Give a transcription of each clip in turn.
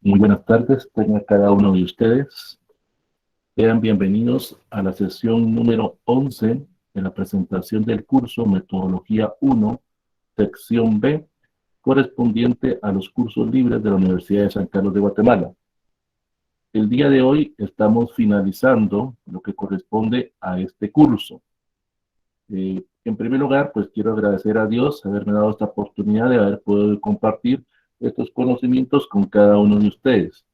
Muy buenas tardes, tenga cada uno de ustedes. Sean bienvenidos a la sesión número 11 de la presentación del curso Metodología 1, sección B, correspondiente a los cursos libres de la Universidad de San Carlos de Guatemala. El día de hoy estamos finalizando lo que corresponde a este curso. En primer lugar, pues quiero agradecer a Dios haberme dado esta oportunidad de haber podido compartir estos conocimientos con cada uno de ustedes.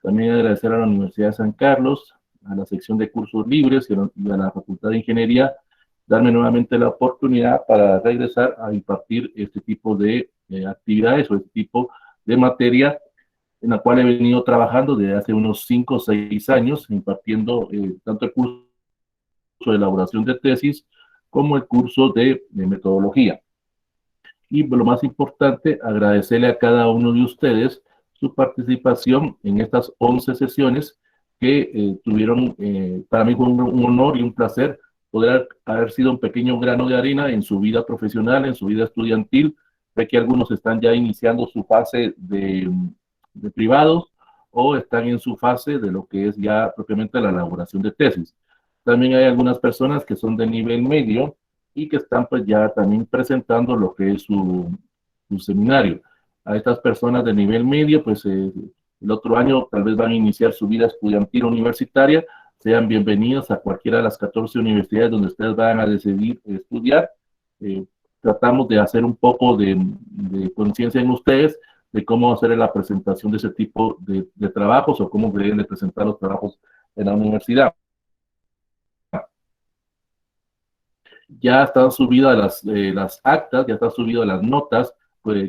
También agradecer a la Universidad de San Carlos, a la sección de cursos libres y a la Facultad de Ingeniería, darme nuevamente la oportunidad para regresar a impartir este tipo de actividades o este tipo de materia en la cual he venido trabajando desde hace unos 5 o 6 años, impartiendo tanto el curso de elaboración de tesis como el curso de metodología. Y lo más importante, agradecerle a cada uno de ustedes su participación en estas 11 sesiones que tuvieron, para mí fue un honor y un placer poder haber sido un pequeño grano de arena en su vida profesional, en su vida estudiantil. Sé que algunos están ya iniciando su fase de privados o están en su fase de lo que es ya propiamente la elaboración de tesis. También hay algunas personas que son de nivel medio y que están pues ya también presentando lo que es su seminario. A estas personas de nivel medio, pues el otro año tal vez van a iniciar su vida estudiantil universitaria. Sean bienvenidos a cualquiera de las 14 universidades donde ustedes van a decidir estudiar. Eh, Tratamos de hacer un poco de conciencia en ustedes de cómo hacer la presentación de ese tipo de trabajos o cómo deben de presentar los trabajos en la universidad. Ya están subidas las actas, ya están subidas las notas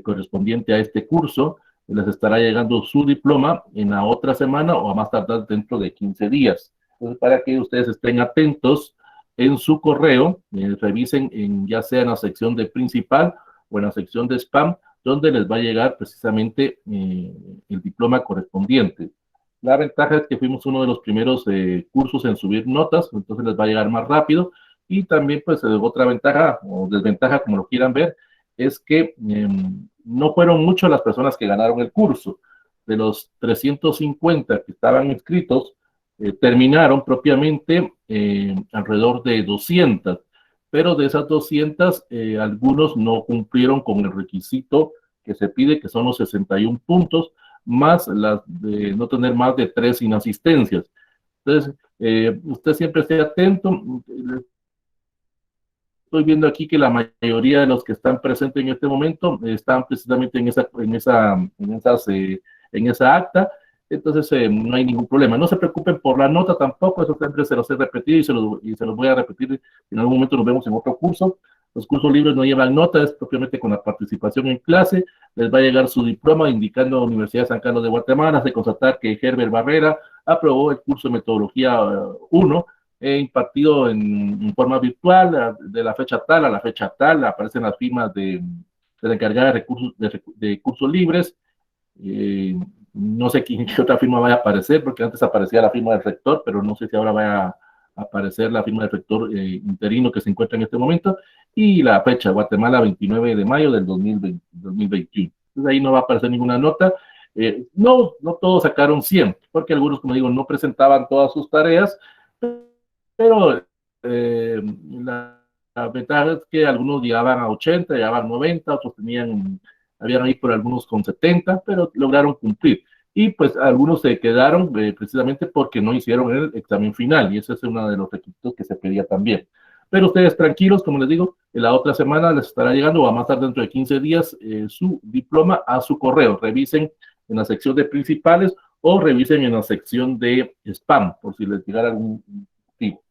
correspondientes a este curso. Les estará llegando su diploma en la otra semana o a más tardar dentro de 15 días. Entonces, para que ustedes estén atentos en su correo, revisen ya sea en la sección de principal o en la sección de spam, donde les va a llegar precisamente el diploma correspondiente. La ventaja es que fuimos uno de los primeros cursos en subir notas, entonces les va a llegar más rápido. Y también, pues, otra ventaja o desventaja, como lo quieran ver, es que no fueron muchas las personas que ganaron el curso. De los 350 que estaban inscritos, terminaron propiamente alrededor de 200, pero de esas 200, algunos no cumplieron con el requisito que se pide, que son los 61 puntos, más las de no tener más de 3 inasistencias. Entonces, usted siempre esté atento. Estoy viendo aquí que la mayoría de los que están presentes en este momento están precisamente en esa acta, entonces no hay ningún problema. No se preocupen por la nota tampoco, eso siempre se los he repetido y se los voy a repetir. En algún momento nos vemos en otro curso. Los cursos libres no llevan nota, es propiamente con la participación en clase. Les va a llegar su diploma indicando a la Universidad de San Carlos de Guatemala, de constatar que Herbert Barrera aprobó el curso de Metodología 1, impartido en forma virtual, de la fecha tal a la fecha tal, aparecen las firmas de la encargada de recursos de cursos libres. No sé qué otra firma vaya a aparecer, porque antes aparecía la firma del rector, pero no sé si ahora vaya a aparecer la firma del rector interino que se encuentra en este momento, y la fecha, Guatemala, 29 de mayo del 2021. Entonces ahí no va a aparecer ninguna nota. No todos sacaron 100, porque algunos, como digo, no presentaban todas sus tareas, pero la ventaja es que algunos llegaban a 80, llegaban a 90, otros habían ahí por algunos con 70, pero lograron cumplir. Y pues algunos se quedaron precisamente porque no hicieron el examen final, y ese es uno de los requisitos que se pedía también. Pero ustedes tranquilos, como les digo, en la otra semana les estará llegando, o a más tarde dentro de 15 días, su diploma a su correo. Revisen en la sección de principales o revisen en la sección de spam, por si les llegara algún motivo.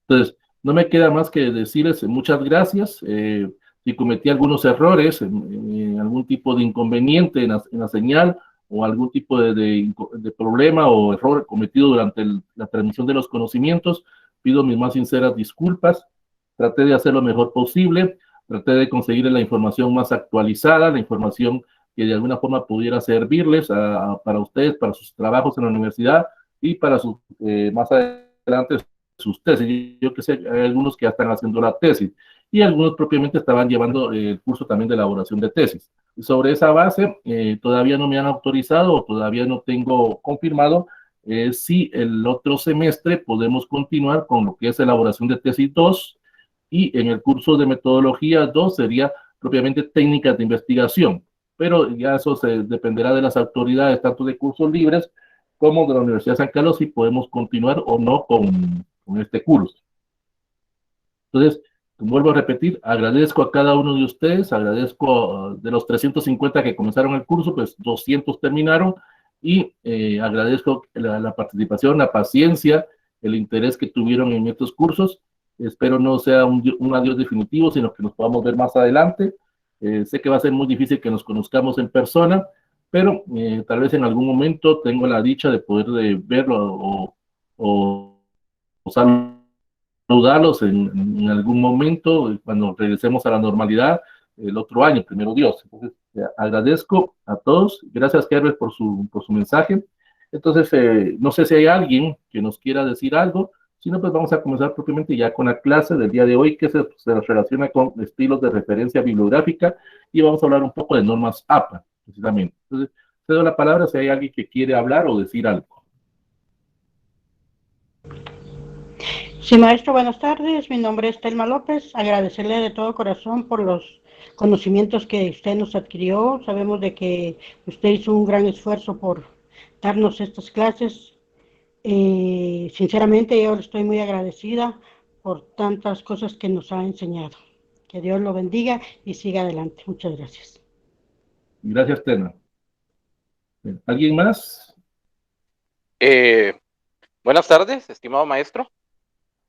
Entonces, no me queda más que decirles muchas gracias. Si cometí algunos errores, algún tipo de inconveniente en la señal o algún tipo de problema o error cometido durante la transmisión de los conocimientos, pido mis más sinceras disculpas. Traté de hacer lo mejor posible, traté de conseguir la información más actualizada, la información que de alguna forma pudiera servirles para ustedes, para sus trabajos en la universidad y para sus más adelante sus tesis. Yo que sé, hay algunos que ya están haciendo la tesis y algunos propiamente estaban llevando el curso también de elaboración de tesis. Sobre esa base, todavía no me han autorizado o todavía no tengo confirmado si el otro semestre podemos continuar con lo que es elaboración de tesis 2 y en el curso de metodología 2 sería propiamente técnicas de investigación, pero ya eso dependerá de las autoridades, tanto de cursos libres como de la Universidad de San Carlos, si podemos continuar o no con este curso. Entonces, vuelvo a repetir, agradezco a cada uno de ustedes, agradezco de los 350 que comenzaron el curso, pues 200 terminaron, y agradezco la participación, la paciencia, el interés que tuvieron en estos cursos. Espero no sea un adiós definitivo, sino que nos podamos ver más adelante. Sé que va a ser muy difícil que nos conozcamos en persona, pero tal vez en algún momento tengo la dicha de poder verlo o saludarlos en algún momento cuando regresemos a la normalidad el otro año, primero Dios. Entonces, agradezco a todos. Gracias, Herbert, por su mensaje. Entonces, no sé si hay alguien que nos quiera decir algo. Si no, pues vamos a comenzar propiamente ya con la clase del día de hoy, que se relaciona con estilos de referencia bibliográfica, y vamos a hablar un poco de normas APA, precisamente. Entonces, te doy la palabra si hay alguien que quiere hablar o decir algo. Sí, maestro, buenas tardes. Mi nombre es Telma López. Agradecerle de todo corazón por los conocimientos que usted nos adquirió. Sabemos de que usted hizo un gran esfuerzo por darnos estas clases. Sinceramente, yo estoy muy agradecida por tantas cosas que nos ha enseñado. Que Dios lo bendiga y siga adelante. Muchas gracias. Gracias, Tena. ¿Alguien más? Buenas tardes, estimado maestro.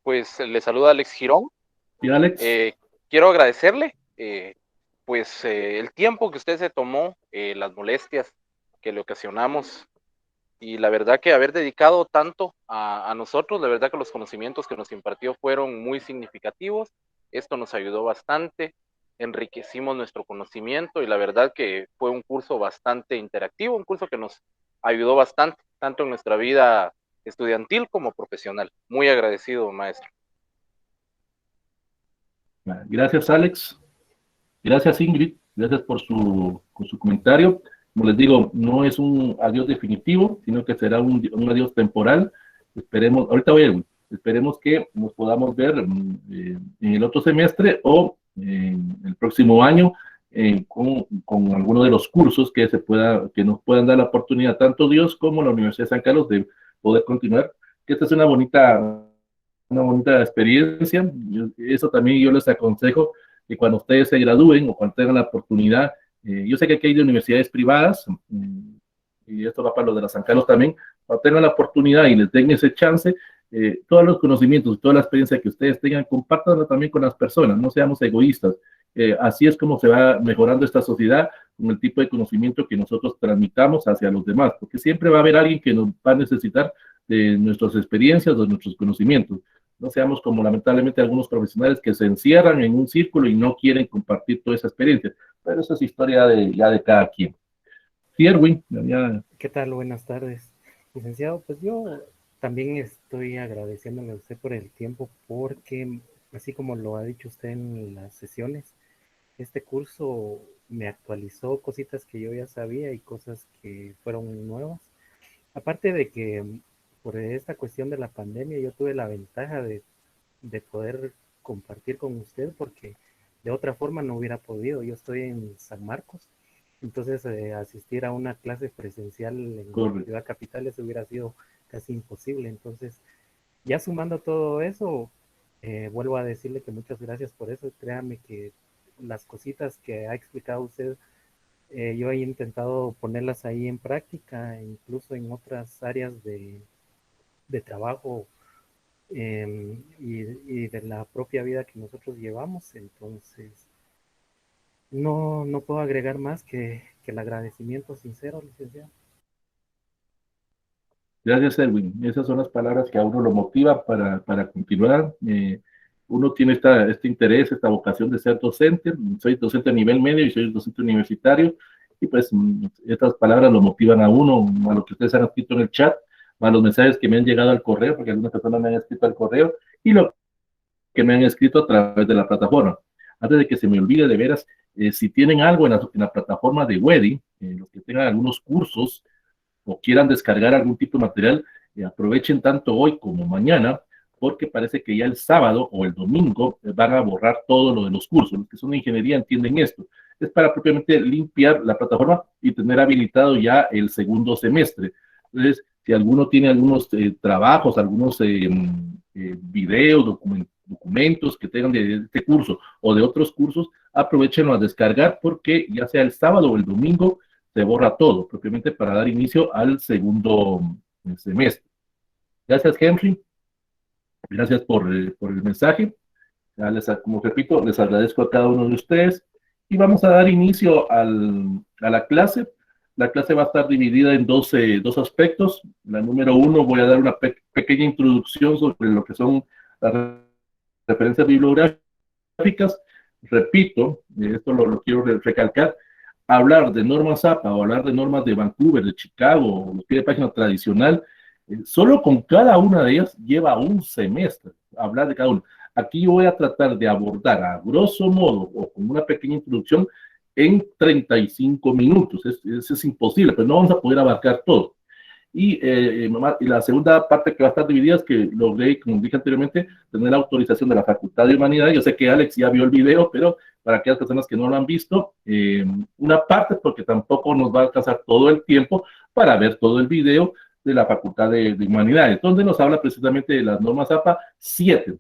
Pues le saluda Alex Girón. ¿Y Alex? Quiero agradecerle el tiempo que usted se tomó, las molestias que le ocasionamos, y la verdad que haber dedicado tanto a nosotros, la verdad que los conocimientos que nos impartió fueron muy significativos. Esto nos ayudó bastante, enriquecimos nuestro conocimiento, y la verdad que fue un curso bastante interactivo, un curso que nos ayudó bastante, tanto en nuestra vida estudiantil como profesional. Muy agradecido, maestro. Gracias, Alex. Gracias, Ingrid. Gracias por su comentario. Como les digo, no es un adiós definitivo, sino que será un adiós temporal. Esperemos, ahorita voy a ir, esperemos que nos podamos ver en el otro semestre o el próximo año con alguno de los cursos que nos puedan dar la oportunidad, tanto Dios como la Universidad de San Carlos, de poder continuar. Que esta es una bonita experiencia. Eso también yo les aconsejo que cuando ustedes se gradúen o cuando tengan la oportunidad, yo sé que aquí hay de universidades privadas, y esto va para los de la San Carlos también, cuando tengan la oportunidad y les den ese chance, todos los conocimientos, toda la experiencia que ustedes tengan, compártanlo también con las personas, no seamos egoístas. Así es como se va mejorando esta sociedad, con el tipo de conocimiento que nosotros transmitamos hacia los demás, porque siempre va a haber alguien que nos va a necesitar de nuestras experiencias, de nuestros conocimientos. No seamos como lamentablemente algunos profesionales que se encierran en un círculo y no quieren compartir toda esa experiencia. Pero esa es historia ya de cada quien. Sí, Erwin. ¿Qué tal? Buenas tardes, licenciado. Pues yo también estoy agradeciéndole a usted por el tiempo, porque así como lo ha dicho usted en las sesiones, este curso me actualizó cositas que yo ya sabía y cosas que fueron nuevas. Aparte de que por esta cuestión de la pandemia yo tuve la ventaja de poder compartir con usted, porque de otra forma no hubiera podido. Yo estoy en San Marcos, entonces asistir a una clase presencial en la ciudad capital, eso hubiera sido casi imposible. Entonces, ya sumando todo eso, vuelvo a decirle que muchas gracias por eso. Créame que las cositas que ha explicado usted, yo he intentado ponerlas ahí en práctica, incluso en otras áreas de trabajo y de la propia vida que nosotros llevamos. Entonces, no puedo agregar más que el agradecimiento sincero, licenciado. Gracias, Erwin. Esas son las palabras que a uno lo motivan para continuar. Uno tiene este interés, esta vocación de ser docente. Soy docente a nivel medio y soy docente universitario. Y pues estas palabras lo motivan a uno, a lo que ustedes han escrito en el chat, a los mensajes que me han llegado al correo, porque algunas personas me han escrito al correo, y lo que me han escrito a través de la plataforma. Antes de que se me olvide de veras, si tienen algo en la plataforma de Wedi, los que tengan algunos cursos o quieran descargar algún tipo de material, aprovechen tanto hoy como mañana, porque parece que ya el sábado o el domingo van a borrar todo lo de los cursos. Los que son de ingeniería entienden esto. Es para propiamente limpiar la plataforma y tener habilitado ya el segundo semestre. Entonces, si alguno tiene algunos trabajos, algunos videos, documentos que tengan de este curso o de otros cursos, aprovechenlo a descargar porque ya sea el sábado o el domingo se borra todo, propiamente para dar inicio al segundo semestre. Gracias, Henry. Gracias por el mensaje. Ya como repito, les agradezco a cada uno de ustedes y vamos a dar inicio a la clase. La clase va a estar dividida en dos aspectos. La número 1, voy a dar una pequeña introducción sobre lo que son las referencias bibliográficas. Repito, esto lo quiero recalcar, hablar de normas APA o hablar de normas de Vancouver, de Chicago, o los pie de página tradicional, solo con cada una de ellas lleva un semestre hablar de cada una. Aquí yo voy a tratar de abordar a grosso modo o con una pequeña introducción en 35 minutos. Eso es imposible, pero no vamos a poder abarcar todo. Y la segunda parte que va a estar dividida es que logré, como dije anteriormente, tener la autorización de la Facultad de Humanidades. Yo sé que Alex ya vio el video, pero para aquellas personas que no lo han visto, una parte, porque tampoco nos va a alcanzar todo el tiempo para ver todo el video de la Facultad de Humanidades, donde nos habla precisamente de las normas APA 7.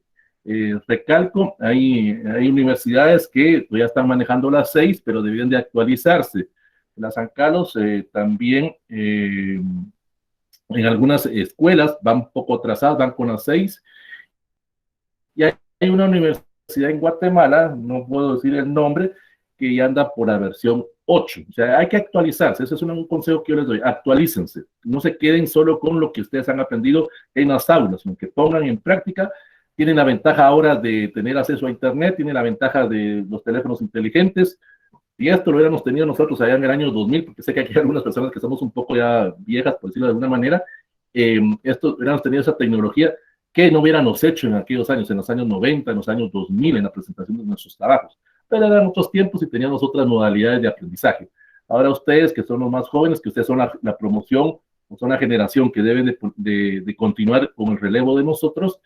Recalco, hay universidades que ya están manejando las 6, pero deben de actualizarse. La San Carlos también, en algunas escuelas van un poco atrasadas, van con las 6. Y hay una universidad en Guatemala, no puedo decir el nombre, que ya anda por la versión 8. O sea, hay que actualizarse. Ese es un consejo que yo les doy. Actualícense. No se queden solo con lo que ustedes han aprendido en las aulas, sino que pongan en práctica. Tienen la ventaja ahora de tener acceso a Internet, tienen la ventaja de los teléfonos inteligentes. Y esto lo hubiéramos tenido nosotros allá en el año 2000, porque sé que aquí hay algunas personas que somos un poco ya viejas, por decirlo de alguna manera. Esto hubiéramos tenido esa tecnología que no hubiéramos hecho en aquellos años, en los años 90, en los años 2000, en la presentación de nuestros trabajos. Pero eran otros tiempos y teníamos otras modalidades de aprendizaje. Ahora ustedes, que son los más jóvenes, que ustedes son la promoción, o son la generación que deben de continuar con el relevo de nosotros,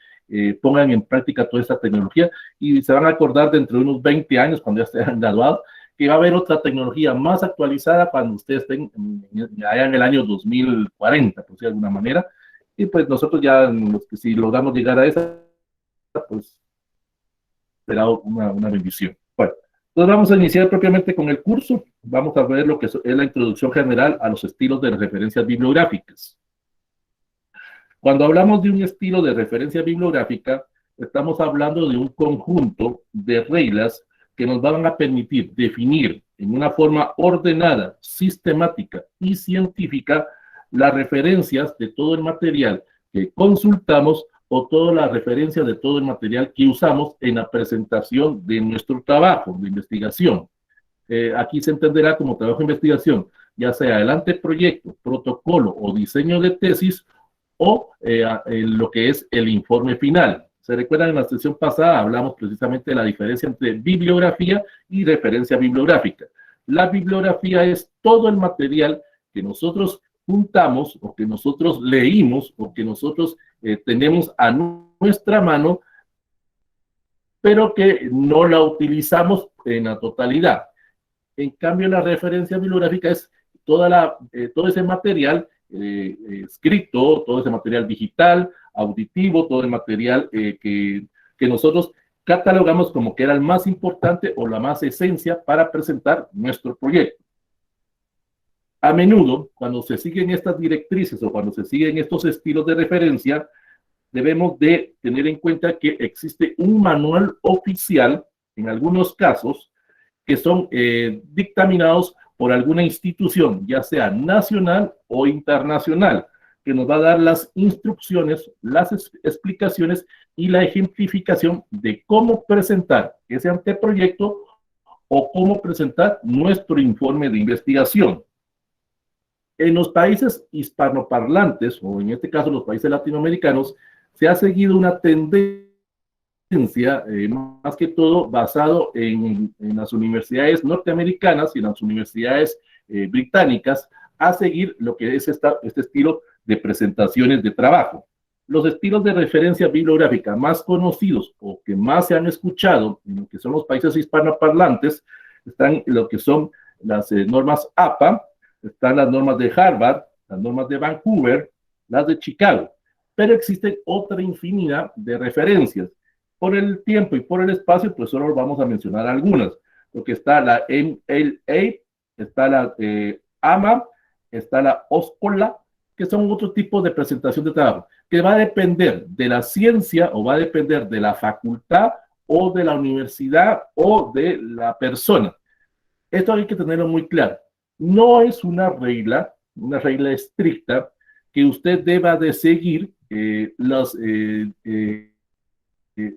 pongan en práctica toda esta tecnología y se van a acordar dentro de unos 20 años, cuando ya estén graduados, que va a haber otra tecnología más actualizada cuando ustedes estén allá en el año 2040, por decirlo de alguna manera. Y pues nosotros ya, si logramos llegar a esa, pues será una bendición. Bueno, entonces vamos a iniciar propiamente con el curso. Vamos a ver lo que es la introducción general a los estilos de referencias bibliográficas. Cuando hablamos de un estilo de referencia bibliográfica, estamos hablando de un conjunto de reglas que nos van a permitir definir en una forma ordenada, sistemática y científica las referencias de todo el material que consultamos o todas las referencias de todo el material que usamos en la presentación de nuestro trabajo de investigación. Aquí se entenderá como trabajo de investigación, ya sea el anteproyecto, protocolo o diseño de tesis o lo que es el informe final. ¿Se recuerdan? En la sesión pasada hablamos precisamente de la diferencia entre bibliografía y referencia bibliográfica. La bibliografía es todo el material que nosotros juntamos o que nosotros leímos o que nosotros tenemos a nuestra mano, pero que no la utilizamos en la totalidad. En cambio, la referencia bibliográfica es todo ese material escrito, todo ese material digital, auditivo, todo el material que nosotros catalogamos como que era el más importante o la más esencia para presentar nuestro proyecto. A menudo, cuando se siguen estas directrices o cuando se siguen estos estilos de referencia, debemos de tener en cuenta que existe un manual oficial, en algunos casos, que son dictaminados por alguna institución, ya sea nacional o internacional, que nos va a dar las instrucciones, las explicaciones y la ejemplificación de cómo presentar ese anteproyecto o cómo presentar nuestro informe de investigación. En los países hispanoparlantes, o en este caso los países latinoamericanos, se ha seguido una tendencia más que todo basado en las universidades norteamericanas y en las universidades británicas, a seguir lo que es este estilo de presentaciones de trabajo. Los estilos de referencia bibliográfica más conocidos o que más se han escuchado en lo que son los países hispanoparlantes están lo que son las normas APA, están las normas de Harvard, las normas de Vancouver, las de Chicago, pero existen otra infinidad de referencias. Por el tiempo y por el espacio, pues solo vamos a mencionar algunas. Lo que está la MLA, está la AMA, está la OSCOLA, que son otro tipo de presentación de trabajo, que va a depender de la ciencia o va a depender de la facultad o de la universidad o de la persona. Esto hay que tenerlo muy claro. No es una regla estricta que usted deba de seguir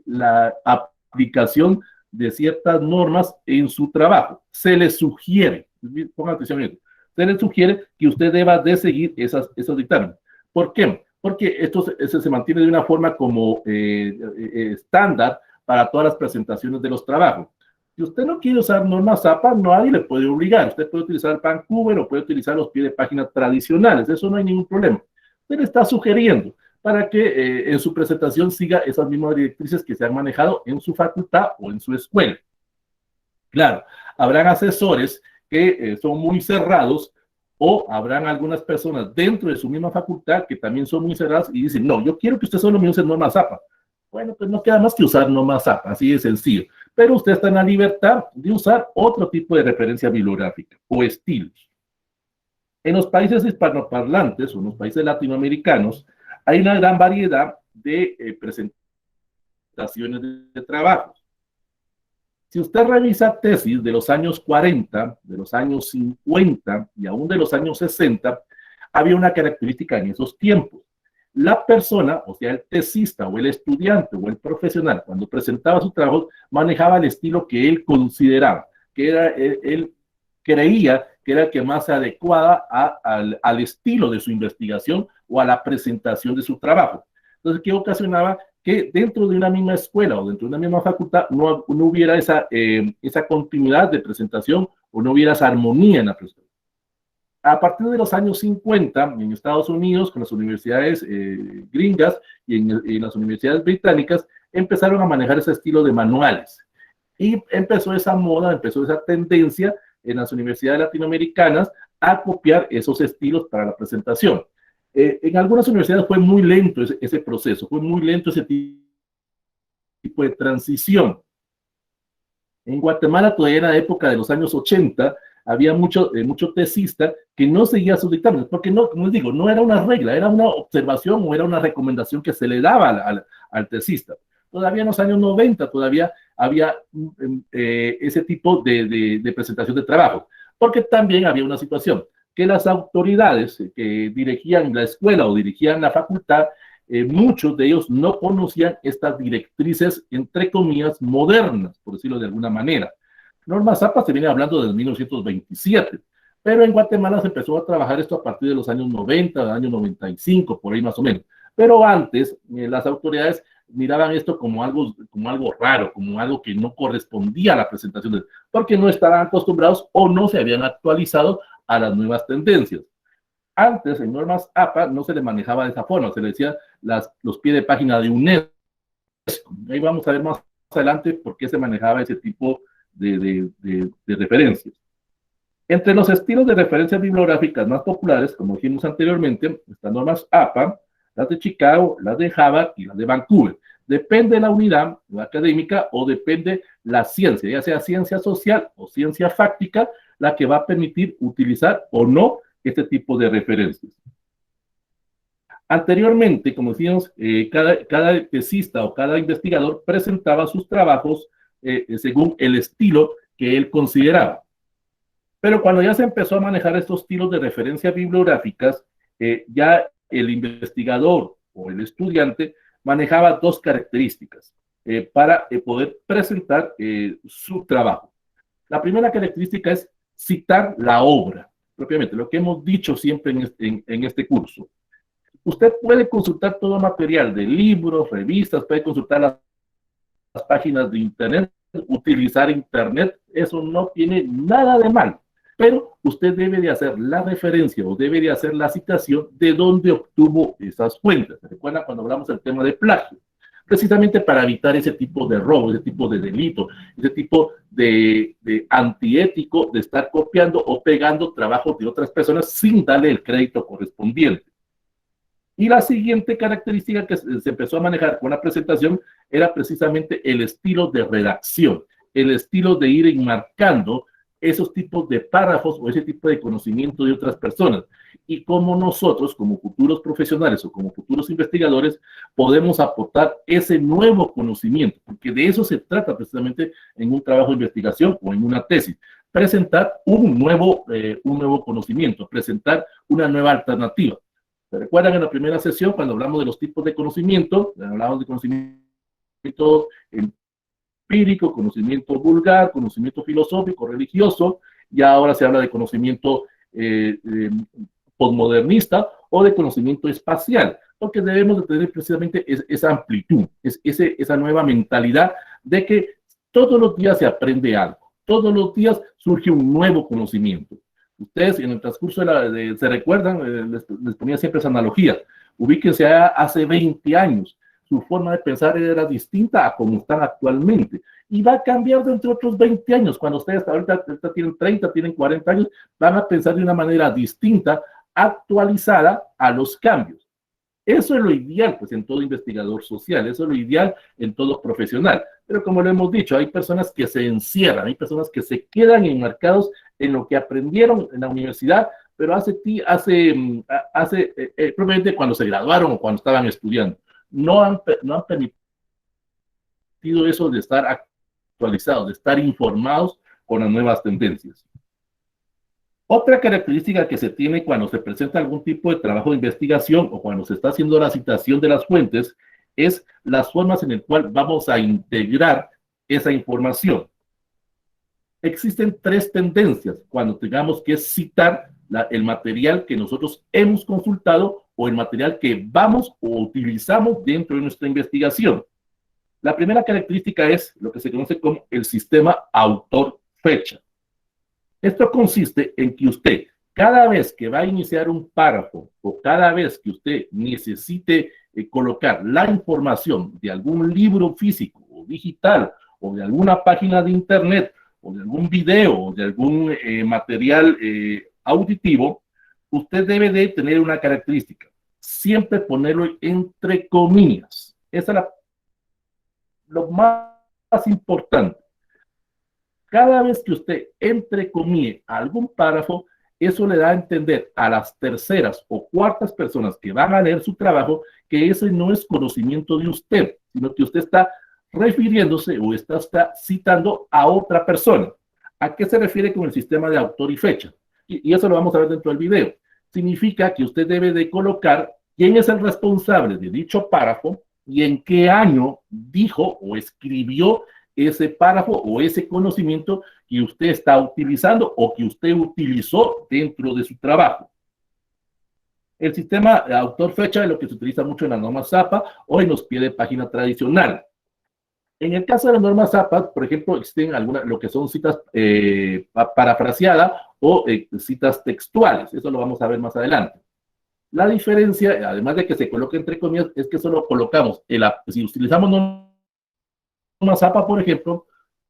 la aplicación de ciertas normas en su trabajo. Se le sugiere, pongan atención a esto, se le sugiere que usted deba de seguir esos dictámenes. ¿Por qué? Porque esto se mantiene de una forma como estándar para todas las presentaciones de los trabajos. Si usted no quiere usar normas APA, nadie le puede obligar. Usted puede utilizar Vancouver o puede utilizar los pies de página tradicionales. Eso no hay ningún problema. Usted le está sugiriendo para que en su presentación siga esas mismas directrices que se han manejado en su facultad o en su escuela. Claro, habrán asesores que son muy cerrados o habrán algunas personas dentro de su misma facultad que también son muy cerradas y dicen, no, yo quiero que usted solo me use normas APA. Bueno, pues no queda más que usar normas APA, así de sencillo. Pero usted está en la libertad de usar otro tipo de referencia bibliográfica o estilos. En los países hispanoparlantes o en los países latinoamericanos hay una gran variedad de presentaciones de trabajo. Si usted revisa tesis de los años 40, de los años 50 y aún de los años 60, había una característica en esos tiempos. La persona, o sea, el tesista o el estudiante o el profesional, cuando presentaba su trabajo, manejaba el estilo que él consideraba, que era, él creía que era el que más se adecuaba al estilo de su investigación o a la presentación de su trabajo. Entonces, ¿qué ocasionaba? Que dentro de una misma escuela o dentro de una misma facultad no hubiera esa continuidad de presentación o no hubiera esa armonía en la presentación. A partir de los años 50, en Estados Unidos, con las universidades gringas y en las universidades británicas, empezaron a manejar ese estilo de manuales. Y empezó esa moda, empezó esa tendencia en las universidades latinoamericanas a copiar esos estilos para la presentación. En algunas universidades fue muy lento ese proceso, fue muy lento ese tipo de transición. En Guatemala, todavía en la época de los años 80, había mucho tesista que no seguía sus dictámenes, porque no, como les digo, no era una regla, era una observación o era una recomendación que se le daba al tesista. Todavía en los años 90 todavía había ese tipo de presentación de trabajo, porque también había una situación, que las autoridades que dirigían la escuela o dirigían la facultad, muchos de ellos no conocían estas directrices, entre comillas, modernas, por decirlo de alguna manera. Normas APA se viene hablando desde 1927, pero en Guatemala se empezó a trabajar esto a partir de los años 90, del año 95, por ahí más o menos. Pero antes, las autoridades miraban esto como algo raro, como algo que no correspondía a la presentación, porque no estaban acostumbrados o no se habían actualizado a las nuevas tendencias. Antes, en normas APA, no se le manejaba de esa forma, se le decía los pies de página de UNESCO. Ahí vamos a ver más adelante por qué se manejaba ese tipo de referencias. Entre los estilos de referencias bibliográficas más populares, como dijimos anteriormente, están normas APA, las de Chicago, las de Harvard y las de Vancouver. Depende de la unidad la académica o depende la ciencia, ya sea ciencia social o ciencia fáctica, la que va a permitir utilizar o no este tipo de referencias. Anteriormente, como decíamos, cada tesista o cada investigador presentaba sus trabajos según el estilo que él consideraba. Pero cuando ya se empezó a manejar estos estilos de referencias bibliográficas, ya el investigador o el estudiante manejaba dos características para poder presentar su trabajo. La primera característica es citar la obra, propiamente, lo que hemos dicho siempre en este curso. Usted puede consultar todo material de libros, revistas, puede consultar las páginas de Internet, utilizar Internet, eso no tiene nada de mal. Pero usted debe de hacer la referencia o debe de hacer la citación de dónde obtuvo esas fuentes. ¿Se recuerdan cuando hablamos del tema de plagio? Precisamente para evitar ese tipo de robo, ese tipo de delito, ese tipo de antiético de estar copiando o pegando trabajos de otras personas sin darle el crédito correspondiente. Y la siguiente característica que se empezó a manejar con la presentación era precisamente el estilo de redacción, el estilo de ir enmarcando esos tipos de párrafos o ese tipo de conocimiento de otras personas. Y cómo nosotros, como futuros profesionales o como futuros investigadores, podemos aportar ese nuevo conocimiento, porque de eso se trata precisamente en un trabajo de investigación o en una tesis. Presentar un nuevo conocimiento, presentar una nueva alternativa. ¿Se recuerdan en la primera sesión cuando hablamos de los tipos de conocimiento? Hablamos de conocimiento empírico, conocimiento vulgar, conocimiento filosófico, religioso, y ahora se habla de conocimiento posmodernista o de conocimiento espacial, porque debemos de tener precisamente esa amplitud, esa nueva mentalidad de que todos los días se aprende algo, todos los días surge un nuevo conocimiento. Ustedes en el transcurso se recuerdan, les ponía siempre esa analogía, ubíquense hace 20 años, su forma de pensar era distinta a como están actualmente, y va a cambiar dentro de otros 20 años, cuando ustedes ahorita tienen 30, tienen 40 años, van a pensar de una manera distinta, actualizada a los cambios. Eso es lo ideal, pues, en todo investigador social, eso es lo ideal en todo profesional. Pero como lo hemos dicho, hay personas que se encierran, hay personas que se quedan enmarcados en lo que aprendieron en la universidad, pero probablemente cuando se graduaron o cuando estaban estudiando. No han permitido eso de estar actualizados, de estar informados con las nuevas tendencias. Otra característica que se tiene cuando se presenta algún tipo de trabajo de investigación o cuando se está haciendo la citación de las fuentes es las formas en las cuales vamos a integrar esa información. Existen 3 tendencias cuando tengamos que citar el material que nosotros hemos consultado o el material que vamos o utilizamos dentro de nuestra investigación. La primera característica es lo que se conoce como el sistema autor-fecha. Esto consiste en que usted, cada vez que va a iniciar un párrafo o cada vez que usted necesite colocar la información de algún libro físico o digital o de alguna página de internet o de algún video o de algún material auditivo, usted debe de tener una característica. Siempre ponerlo entre comillas. Esa es lo más importante. Cada vez que usted entrecomille algún párrafo, eso le da a entender a las terceras o cuartas personas que van a leer su trabajo que ese no es conocimiento de usted, sino que usted está refiriéndose o está citando a otra persona. ¿A qué se refiere con el sistema de autor y fecha? Y eso lo vamos a ver dentro del video. Significa que usted debe de colocar quién es el responsable de dicho párrafo y en qué año dijo o escribió ese párrafo o ese conocimiento que usted está utilizando o que usted utilizó dentro de su trabajo. El sistema autor-fecha es lo que se utiliza mucho en la norma Zappa o en los pies de página tradicional. En el caso de la norma Zappa, por ejemplo, existen algunas, lo que son citas parafraseadas o citas textuales. Eso lo vamos a ver más adelante. La diferencia, además de que se coloque entre comillas, es que solo colocamos, si utilizamos norma Zappa, por ejemplo,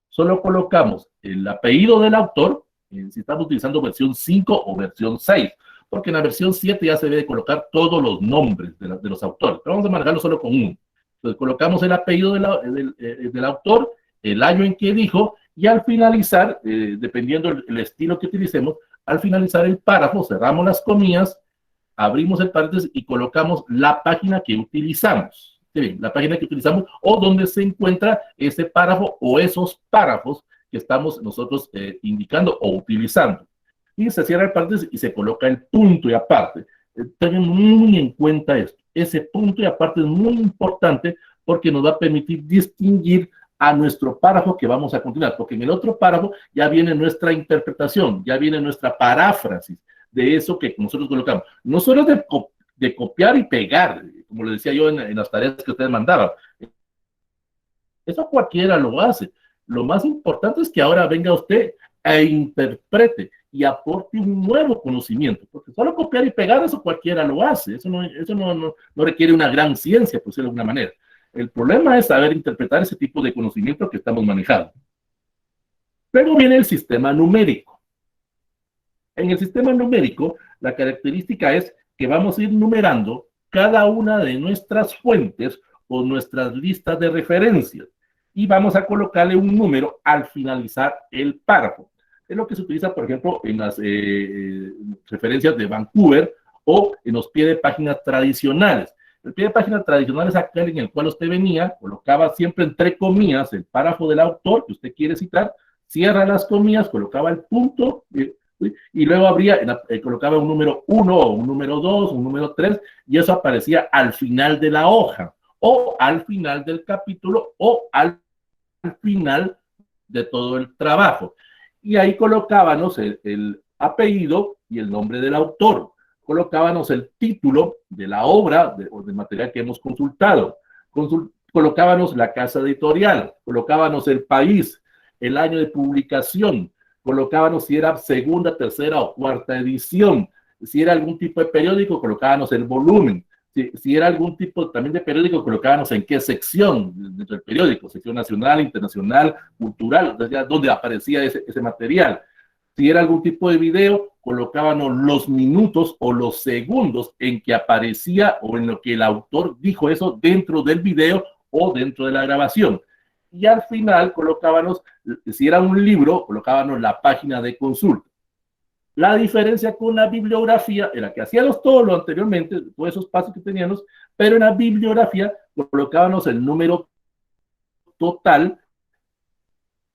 solo colocamos el apellido del autor, si estamos utilizando versión 5 o versión 6, porque en la versión 7 ya se debe colocar todos los nombres de los autores, pero vamos a manejarlo solo con uno. Entonces colocamos el apellido del autor, el año en que dijo, y al finalizar, dependiendo el estilo que utilicemos, al finalizar el párrafo, cerramos las comillas, abrimos el paréntesis y colocamos la página que utilizamos. Bien, la página que utilizamos o donde se encuentra ese párrafo o esos párrafos que estamos nosotros indicando o utilizando. Y se cierra el paréntesis y se coloca el punto y aparte. Tengan muy en cuenta esto. Ese punto y aparte es muy importante porque nos va a permitir distinguir a nuestro párrafo que vamos a continuar, porque en el otro párrafo ya viene nuestra interpretación, ya viene nuestra paráfrasis de eso que nosotros colocamos. No solo de copiar y pegar, como les decía yo en las tareas que ustedes mandaban. Eso cualquiera lo hace. Lo más importante es que ahora venga usted e interprete y aporte un nuevo conocimiento, porque solo copiar y pegar eso cualquiera lo hace, eso no requiere una gran ciencia, por decirlo de alguna manera. El problema es saber interpretar ese tipo de conocimiento que estamos manejando. Luego viene el sistema numérico. En el sistema numérico, la característica es que vamos a ir numerando cada una de nuestras fuentes o nuestras listas de referencias y vamos a colocarle un número al finalizar el párrafo. Es lo que se utiliza, por ejemplo, en las referencias de Vancouver o en los pies de páginas tradicionales. El pie de página tradicional es aquel en el cual usted venía, colocaba siempre entre comillas el párrafo del autor que usted quiere citar, cierra las comillas, colocaba el punto y luego colocaba un número 1 o un número 2, un número 3 y eso aparecía al final de la hoja o al final del capítulo o al final de todo el trabajo. Y ahí colocábamos el apellido y el nombre del autor. Colocábamos el título de la obra o del material que hemos consultado. Colocábamos la casa editorial, colocábamos el país, el año de publicación, colocábamos si era segunda, tercera o cuarta edición. Si era algún tipo de periódico, colocábamos el volumen. Si era algún tipo también de periódico, colocábamos en qué sección dentro del periódico, sección nacional, internacional, cultural, donde aparecía ese material. Si era algún tipo de video, colocábamos los minutos o los segundos en que aparecía o en lo que el autor dijo eso dentro del video o dentro de la grabación. Y al final colocábamos, si era un libro, colocábamos la página de consulta. La diferencia con la bibliografía era que hacíamos todo lo anteriormente, todos esos pasos que teníamos, pero en la bibliografía colocábamos el número total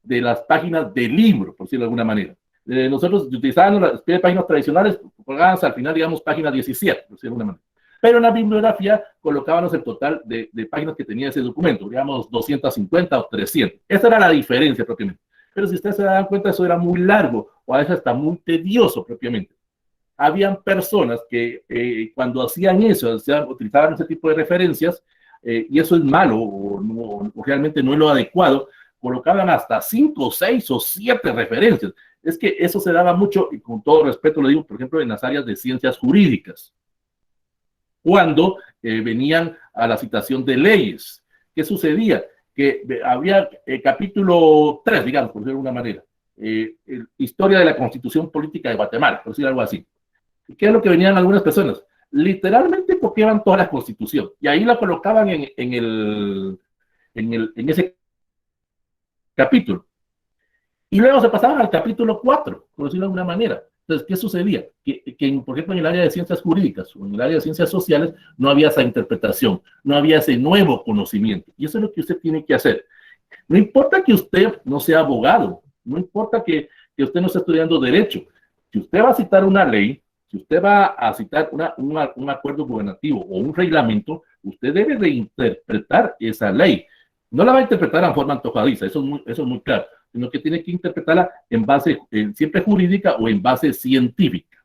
de las páginas del libro, por decirlo de alguna manera. Nosotros utilizábamos las páginas tradicionales, colocábamos al final, digamos, página 17, por decirlo de alguna manera. Pero en la bibliografía colocábamos el total de páginas que tenía ese documento, digamos 250 o 300. Esa era la diferencia propiamente. Pero si ustedes se dan cuenta, eso era muy largo o a veces hasta muy tedioso propiamente. Habían personas que cuando hacían eso, utilizaban ese tipo de referencias, y eso es malo o realmente no es lo adecuado, colocaban hasta 5, 6 o 7 referencias. Es que eso se daba mucho, y con todo respeto lo digo, por ejemplo, en las áreas de ciencias jurídicas. Cuando venían a la citación de leyes, ¿qué sucedía? Que había capítulo 3, digamos, por decirlo de alguna manera, historia de la Constitución Política de Guatemala, por decir algo así. ¿Qué es lo que venían algunas personas? Literalmente copiaban toda la Constitución y ahí la colocaban en ese capítulo. Y luego se pasaban al capítulo 4, por decirlo de alguna manera. Entonces, ¿qué sucedía? Por ejemplo, en el área de ciencias jurídicas o en el área de ciencias sociales no había esa interpretación, no había ese nuevo conocimiento. Y eso es lo que usted tiene que hacer. No importa que usted no sea abogado, no importa que usted no esté estudiando derecho. Si usted va a citar una ley, si usted va a citar un acuerdo gubernativo o un reglamento, usted debe de interpretar esa ley. No la va a interpretar en forma antojadiza, eso es muy claro, sino que tiene que interpretarla en base siempre jurídica o en base científica.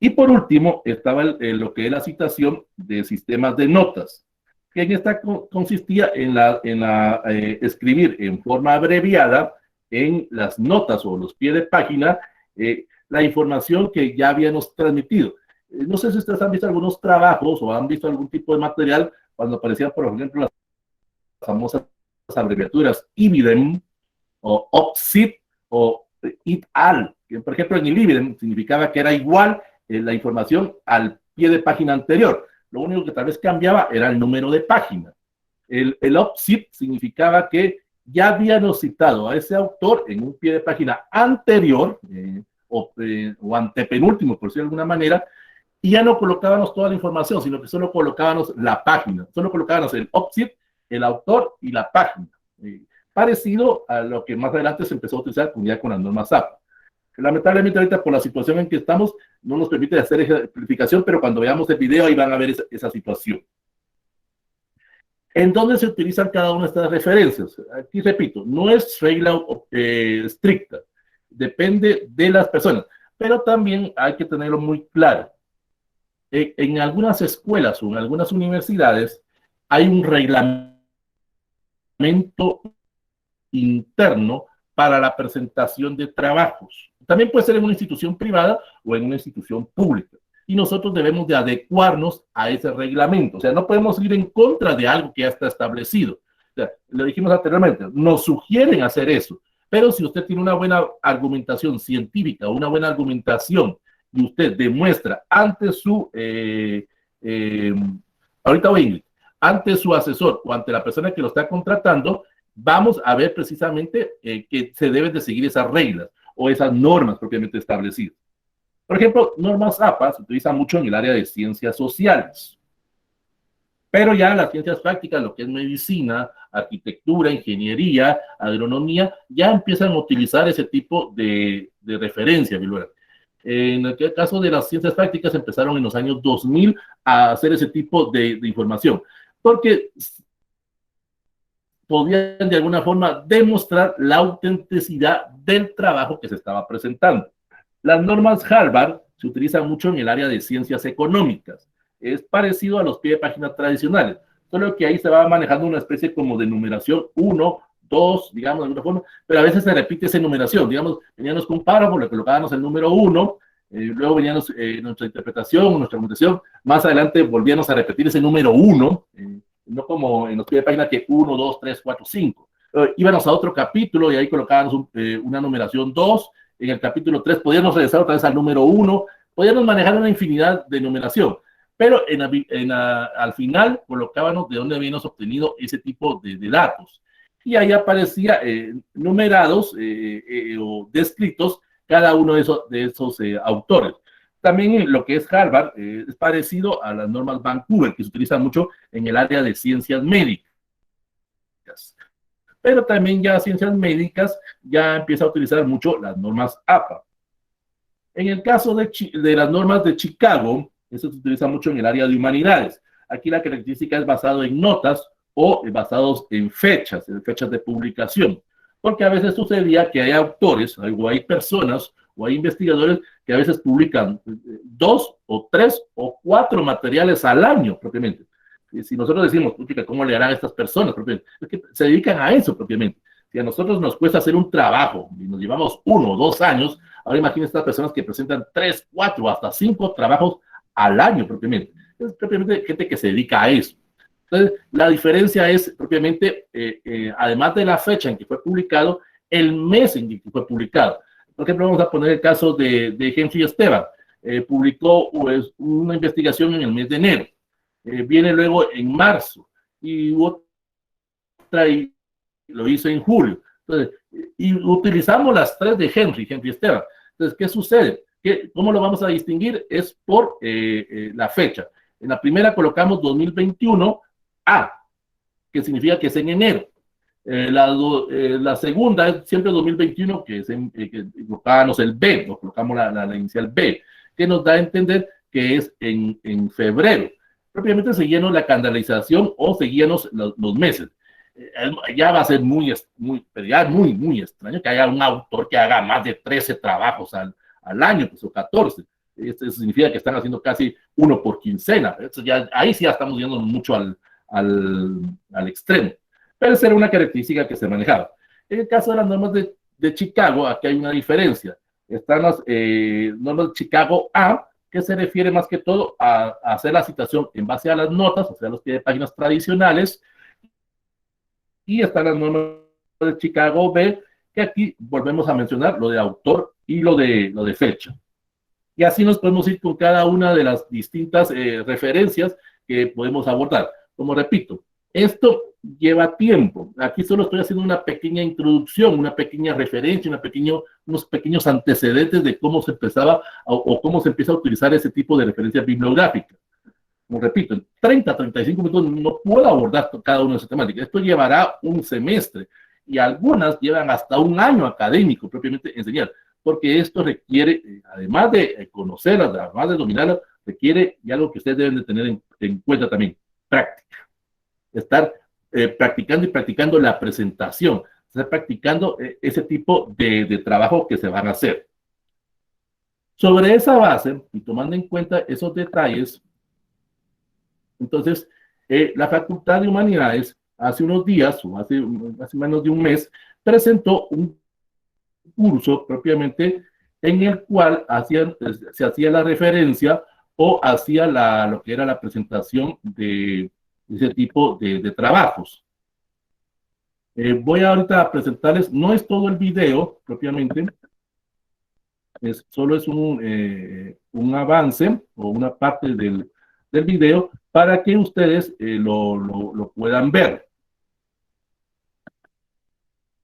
Y por último, estaba lo que es la citación de sistemas de notas, que en esta consistía en escribir en forma abreviada en las notas o los pies de página la información que ya habíamos transmitido. No sé si ustedes han visto algunos trabajos o han visto algún tipo de material cuando aparecían, por ejemplo, las famosas abreviaturas IBIDEM o OPSIT o IT-AL. Por ejemplo, en el IBIDEM significaba que era igual la información al pie de página anterior. Lo único que tal vez cambiaba era el número de página. El OPSIT significaba que ya habíamos citado a ese autor en un pie de página anterior o antepenúltimo, por decirlo de alguna manera, y ya no colocábamos toda la información, sino que solo colocábamos la página, solo colocábamos el OPSIT, el autor y la página. Parecido a lo que más adelante se empezó a utilizar ya con las normas APA. Lamentablemente ahorita por la situación en que estamos no nos permite hacer ejemplificación, pero cuando veamos el video ahí van a ver esa situación. ¿En dónde se utilizan cada una de estas referencias? Aquí repito, no es regla estricta, depende de las personas, pero también hay que tenerlo muy claro. En algunas escuelas o en algunas universidades hay un reglamento reglamento interno para la presentación de trabajos. También puede ser en una institución privada o en una institución pública. Y nosotros debemos de adecuarnos a ese reglamento. O sea, no podemos ir en contra de algo que ya está establecido. O sea, lo dijimos anteriormente, nos sugieren hacer eso. Pero si usted tiene una buena argumentación científica, una buena argumentación, y usted demuestra ante su, ahorita voy a ir, ante su asesor o ante la persona que lo está contratando, vamos a ver precisamente que se deben de seguir esas reglas o esas normas propiamente establecidas. Por ejemplo, normas APA se utilizan mucho en el área de ciencias sociales. Pero ya las ciencias prácticas, lo que es medicina, arquitectura, ingeniería, agronomía, ya empiezan a utilizar ese tipo de referencia, Viluera. En el caso de las ciencias prácticas, empezaron en los años 2000 a hacer ese tipo de información, porque podían de alguna forma demostrar la autenticidad del trabajo que se estaba presentando. Las normas Harvard se utilizan mucho en el área de ciencias económicas. Es parecido a los pies de página tradicionales, solo que ahí se va manejando una especie como de numeración 1, 2, digamos, de alguna forma, pero a veces se repite esa numeración. Digamos, veníamos con un párrafo, le colocábamos el número 1, luego veníamos nuestra interpretación, nuestra argumentación, más adelante volvíamos a repetir ese número 1, no como en los pies de página que 1, 2, 3, 4, 5. Íbamos a otro capítulo y ahí colocábamos una numeración 2, en el capítulo 3 podíamos regresar otra vez al número 1, podíamos manejar una infinidad de numeración, pero al final colocábamos de dónde habíamos obtenido ese tipo de datos. Y ahí aparecía numerados o descritos cada uno de esos autores. También lo que es Harvard es parecido a las normas Vancouver, que se utilizan mucho en el área de ciencias médicas. Pero también ya ciencias médicas ya empieza a utilizar mucho las normas APA. En el caso de las normas de Chicago, eso se utiliza mucho en el área de humanidades. Aquí la característica es basado en notas o basados en fechas de publicación. Porque a veces sucedía que hay autores, o hay personas, o hay investigadores que a veces publican 2 o 3 o 4 materiales al año propiamente. Y si nosotros decimos, ¿cómo le harán a estas personas propiamente? Es que se dedican a eso propiamente. Si a nosotros nos cuesta hacer un trabajo y nos llevamos 1 o 2 años, ahora imagínense estas personas que presentan 3, 4, hasta 5 trabajos al año propiamente. Es propiamente gente que se dedica a eso. Entonces, la diferencia es propiamente, además de la fecha en que fue publicado, el mes en que fue publicado. Por ejemplo, vamos a poner el caso de Henry Esteban. Publicó una investigación en el mes de enero. Viene luego en marzo y otra y lo hizo en julio. Entonces, y utilizamos las 3 de Henry Esteban. Entonces, ¿qué sucede? ¿Cómo lo vamos a distinguir? Es por la fecha. En la primera colocamos 2021 A, que significa que es en enero. La segunda es siempre 2021, que es que colocamos el B, nos colocamos la inicial B, que nos da a entender que es en febrero. Propiamente seguíamos la calendarización o seguíamos los meses. Ya va a ser muy extraño que haya un autor que haga más de 13 trabajos al año, pues, o 14. Esto significa que están haciendo casi 1 por quincena. Ahí sí ya estamos yendo mucho al extremo. Pero esa era una característica que se manejaba. En el caso de las normas de Chicago, aquí hay una diferencia. Están las normas de Chicago A, que se refiere más que todo a hacer la citación en base a las notas, o sea, los pies de páginas tradicionales. Y están las normas de Chicago B, que aquí volvemos a mencionar lo de autor y lo de fecha. Y así nos podemos ir con cada una de las distintas referencias que podemos abordar. Como repito, esto lleva tiempo. Aquí solo estoy haciendo una pequeña introducción, una pequeña referencia, unos pequeños antecedentes de cómo se empezaba o cómo se empieza a utilizar ese tipo de referencias bibliográficas. Como repito, en 30, 35 minutos no puedo abordar cada una de esas temáticas. Esto llevará un semestre y algunas llevan hasta un año académico propiamente enseñar, porque esto requiere, además de conocerlas, además de dominarlas, requiere y algo que ustedes deben de tener en cuenta también, práctica. Estar practicando y practicando la presentación, estar practicando ese tipo de trabajo que se van a hacer. Sobre esa base, y tomando en cuenta esos detalles, entonces, la Facultad de Humanidades hace unos días, o hace menos de un mes, presentó un curso propiamente en el cual se hacía la referencia o hacía lo que era la presentación de ese tipo de trabajos. Voy ahorita a presentarles, no es todo el video propiamente, solo es un avance o una parte del video para que ustedes lo puedan ver.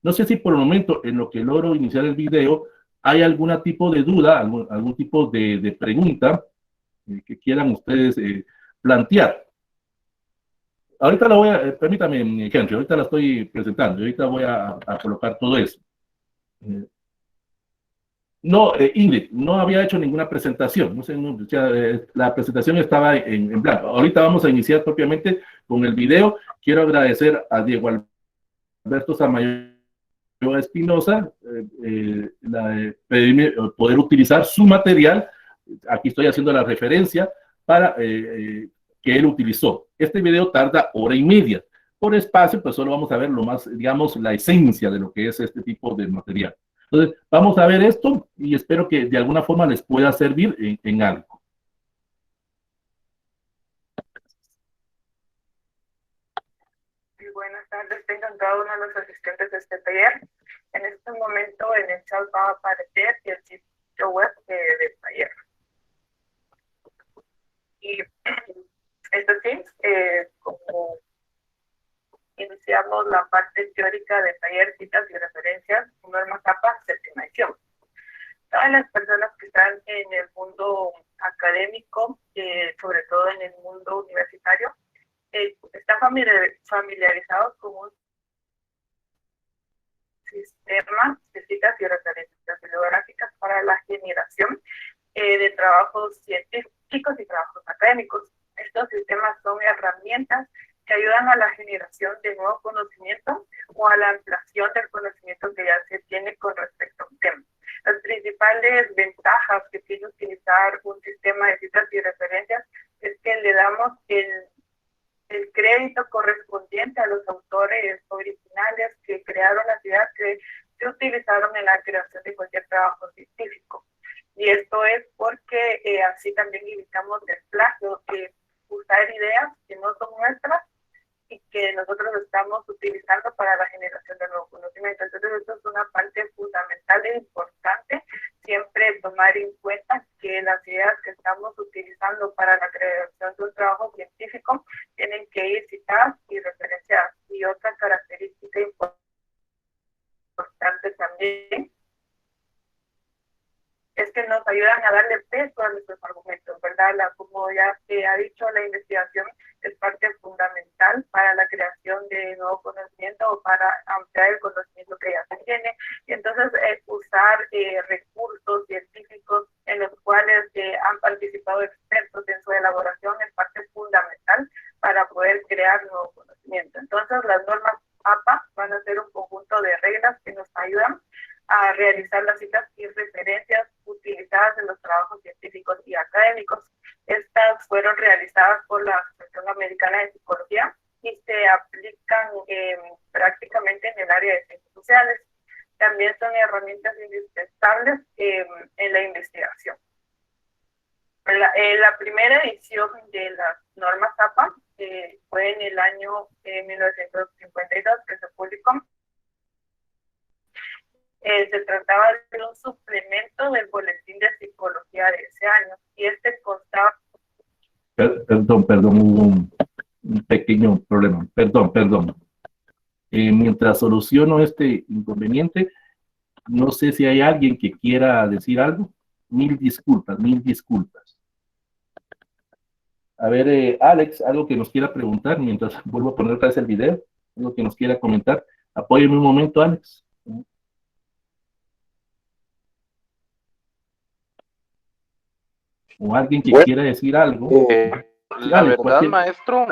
No sé si por el momento, en lo que logro iniciar el video, hay algún tipo de duda, algún tipo de pregunta que quieran ustedes plantear. Ahorita la voy a, permítame, Henry, ahorita la estoy presentando, ahorita voy a colocar todo eso. No, Ingrid, no había hecho ninguna presentación, no sé, la presentación estaba en blanco. Ahorita vamos a iniciar propiamente con el video. Quiero agradecer a Diego Alberto Samayoa Espinosa, pedirme poder utilizar su material. Aquí estoy haciendo la referencia para que él utilizó. Este video tarda 1h30. Por espacio, pues solo vamos a ver lo más, digamos, la esencia de lo que es este tipo de material. Entonces, vamos a ver esto y espero que de alguna forma les pueda servir en algo. Buenas tardes, tengan cada uno de los asistentes de este taller. En este momento en el chat va a aparecer el sitio web del taller. Y esto sí, como iniciamos la parte teórica del taller, citas y referencias, normas APA, séptima edición. Todas las personas que están en el mundo académico, sobre todo en el mundo universitario, están familiarizados con un sistema de citas y referencias bibliográficas para la generación de trabajos científicos y trabajos académicos. Estos sistemas son herramientas que ayudan a la generación de nuevo conocimiento o a la ampliación del conocimiento que ya se tiene con respecto a un tema. Las principales ventajas que tiene utilizar un sistema de citas y referencias es que le damos el crédito correspondiente a los autores originales que crearon las ideas que se utilizaron en la creación de cualquier trabajo científico. Y esto es porque así también evitamos el plagio, usar ideas que no son nuestras y que nosotros estamos utilizando para la generación de nuevo conocimiento. Entonces, esto es una parte fundamental e importante, siempre tomar en cuenta que las ideas que estamos utilizando para la creación de un trabajo científico tienen que ir citadas y referenciadas. Y otra característica importante también es que nos ayudan a darle peso a nuestros argumentos, ¿verdad? Como ya se ha dicho, la investigación es parte fundamental para la creación de nuevo conocimiento o para ampliar el conocimiento que ya se tiene. Y entonces, usar recursos científicos en los cuales han participado expertos en su elaboración es parte fundamental para poder crear nuevo conocimiento. Entonces, las normas APA van a ser un conjunto de reglas que nos ayudan a realizar las citas y referencias utilizadas en los trabajos científicos y académicos. Estas fueron realizadas por la Asociación Americana de Psicología y se aplican prácticamente en el área de ciencias sociales. También son herramientas indispensables en la investigación. La primera edición de las normas APA fue en el año 1952 que se publicó. Se trataba de un suplemento del boletín de psicología de ese año y este constaba... Perdón, hubo un pequeño problema. Perdón. Mientras soluciono este inconveniente, no sé si hay alguien que quiera decir algo. Mil disculpas. A ver, Alex, algo que nos quiera preguntar mientras vuelvo a poner otra vez el video, algo que nos quiera comentar. Apóyeme un momento, Alex. O alguien que quiera decir algo. La verdad, maestro,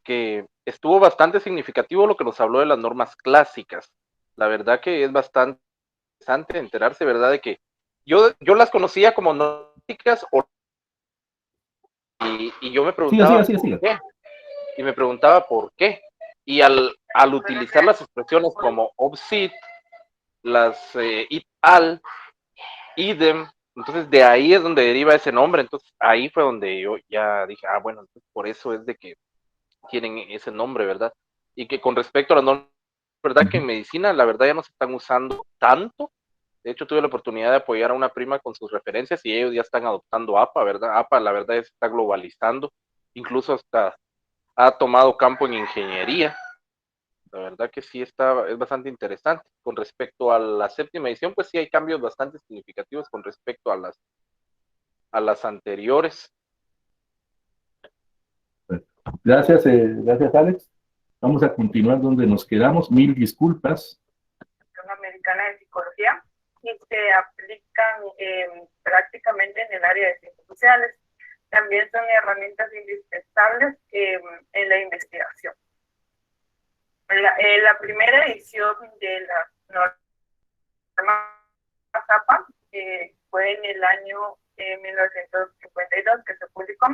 que estuvo bastante significativo lo que nos habló de las normas clásicas. La verdad que es bastante interesante enterarse, ¿verdad? De que yo las conocía como normas clásicas y yo me preguntaba sí. ¿por qué? Y me preguntaba por qué. Y al al utilizar las expresiones como obsid, las it al, idem, entonces de ahí es donde deriva ese nombre. Entonces ahí fue donde yo ya dije, bueno, entonces por eso es de que tienen ese nombre, ¿verdad? Y que con respecto a los nombres, ¿verdad? Que en medicina, la verdad, ya no se están usando tanto. De hecho, tuve la oportunidad de apoyar a una prima con sus referencias y ellos ya están adoptando APA, ¿verdad? APA, la verdad, se está globalizando. Incluso hasta ha tomado campo en ingeniería. La verdad que sí es bastante interesante. Con respecto a la séptima edición, pues sí hay cambios bastante significativos con respecto a las anteriores. Gracias, gracias Alex. Vamos a continuar donde nos quedamos. Mil disculpas. Americana de Psicología y se aplican prácticamente en el área de ciencias sociales. También son herramientas indispensables en la investigación. La primera edición de la norma APA fue en el año 1952 que se publicó.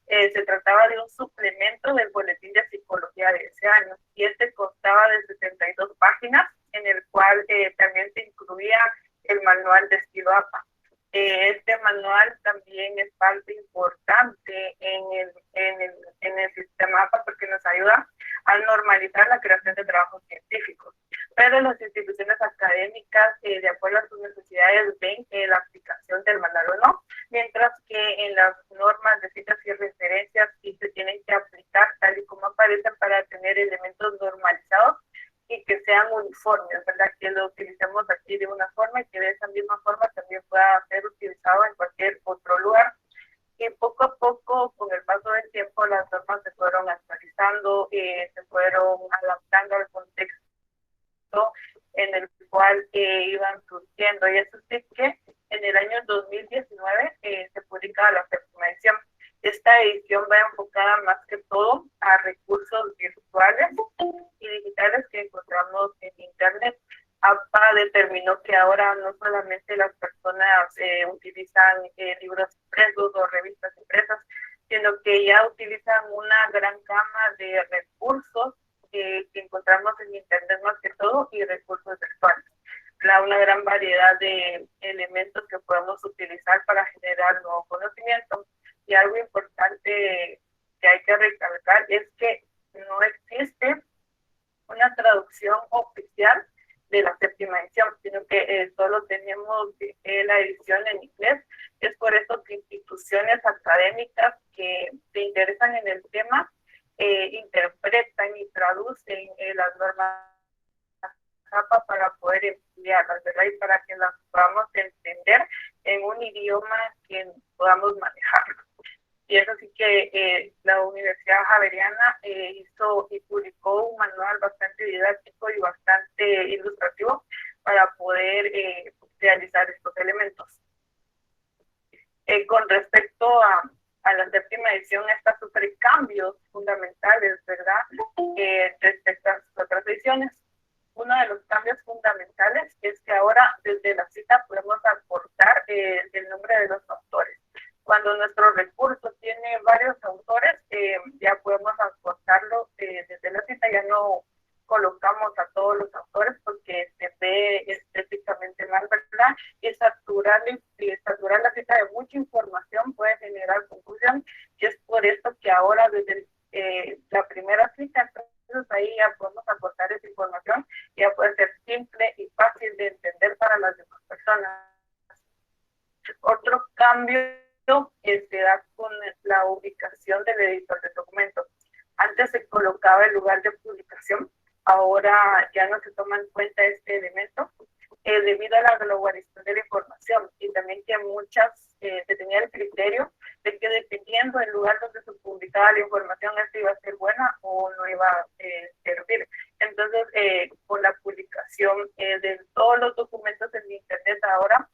Se trataba de un suplemento del Boletín de Psicología de ese año y este constaba de 72 páginas en el cual también se incluía el manual de estilo APA. Este manual también es parte importante en el sistema APA porque nos ayuda a normalizar la creación de trabajos científicos. Pero las instituciones académicas, de acuerdo a sus necesidades, ven la aplicación del manual o no, mientras que en las normas de citas y referencias sí se tienen que aplicar tal y como aparecen para tener elementos normalizados y que sean uniformes, ¿verdad? Que lo utilicemos aquí de una forma y que de esa misma forma también pueda ser utilizado en cualquier otro lugar. Y poco a poco, con el paso del tiempo, las normas se fueron actualizando, se fueron adaptando al contexto en el cual iban surgiendo. Y eso sí que en el año 2019 se publica la séptima edición. Esta edición va enfocada más que todo a recursos virtuales y digitales que encontramos en Internet. APA determinó que ahora no solamente las personas utilizan libros impresos o revistas impresas, sino que ya utilizan una gran gama de recursos que encontramos en Internet más que todo y recursos virtuales. Una gran variedad de elementos que podemos utilizar para generar nuevo conocimiento. Y algo importante que hay que recalcar es que no existe una traducción oficial de la séptima edición, sino que solo tenemos la edición en inglés. Es por eso que instituciones académicas que se interesan en el tema interpretan y traducen las normas APA para poder emplearlas, ¿verdad? Y para que las podamos entender en un idioma que podamos manejar. Y eso sí que la Universidad Javeriana hizo y publicó un manual bastante didáctico y bastante ilustrativo para poder realizar estos elementos. Con respecto a la séptima edición, está sufre cambios fundamentales, ¿verdad? Respecto a las otras ediciones. Uno de los cambios fundamentales es que ahora desde la cita podemos aportar el nombre de los autores. Cuando nuestro recurso tiene varios autores, ya podemos aportarlo desde la cita, ya no colocamos a todos los autores porque se ve estéticamente mal, ¿verdad? Y saturar la cita de mucha información puede generar confusión y es por eso que ahora desde la primera cita, entonces ahí ya podemos aportar esa información y ya puede ser simple y fácil de entender para las demás personas. Otro cambio se da con la ubicación del editor de documentos. Antes se colocaba el lugar de publicación, ahora ya no se toma en cuenta este elemento debido a la globalización de la información y también que se tenía el criterio de que dependiendo del lugar donde se publicaba la información, esta iba a ser buena o no iba a servir. Entonces, con la publicación de todos los documentos en Internet ahora,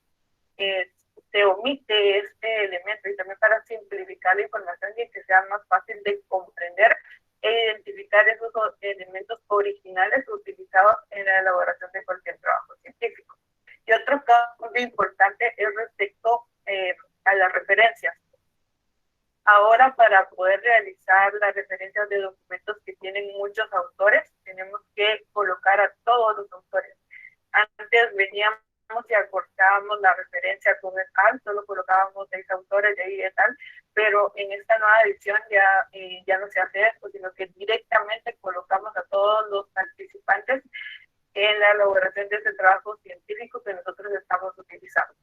se omite este elemento y también para simplificar la información y que sea más fácil de comprender e identificar esos elementos originales utilizados en la elaboración de cualquier trabajo científico. Y otro cambio importante es respecto a las referencias. Ahora Ahora, para poder realizar las referencias de documentos que tienen muchos autores, tenemos que colocar a todos los autores. Antes veníamos y acortábamos la referencia con el tal, solo colocábamos 6 autores de ahí y tal, pero en esta nueva edición ya no se hace esto, sino que directamente colocamos a todos los participantes en la elaboración de ese trabajo científico que nosotros estamos utilizando.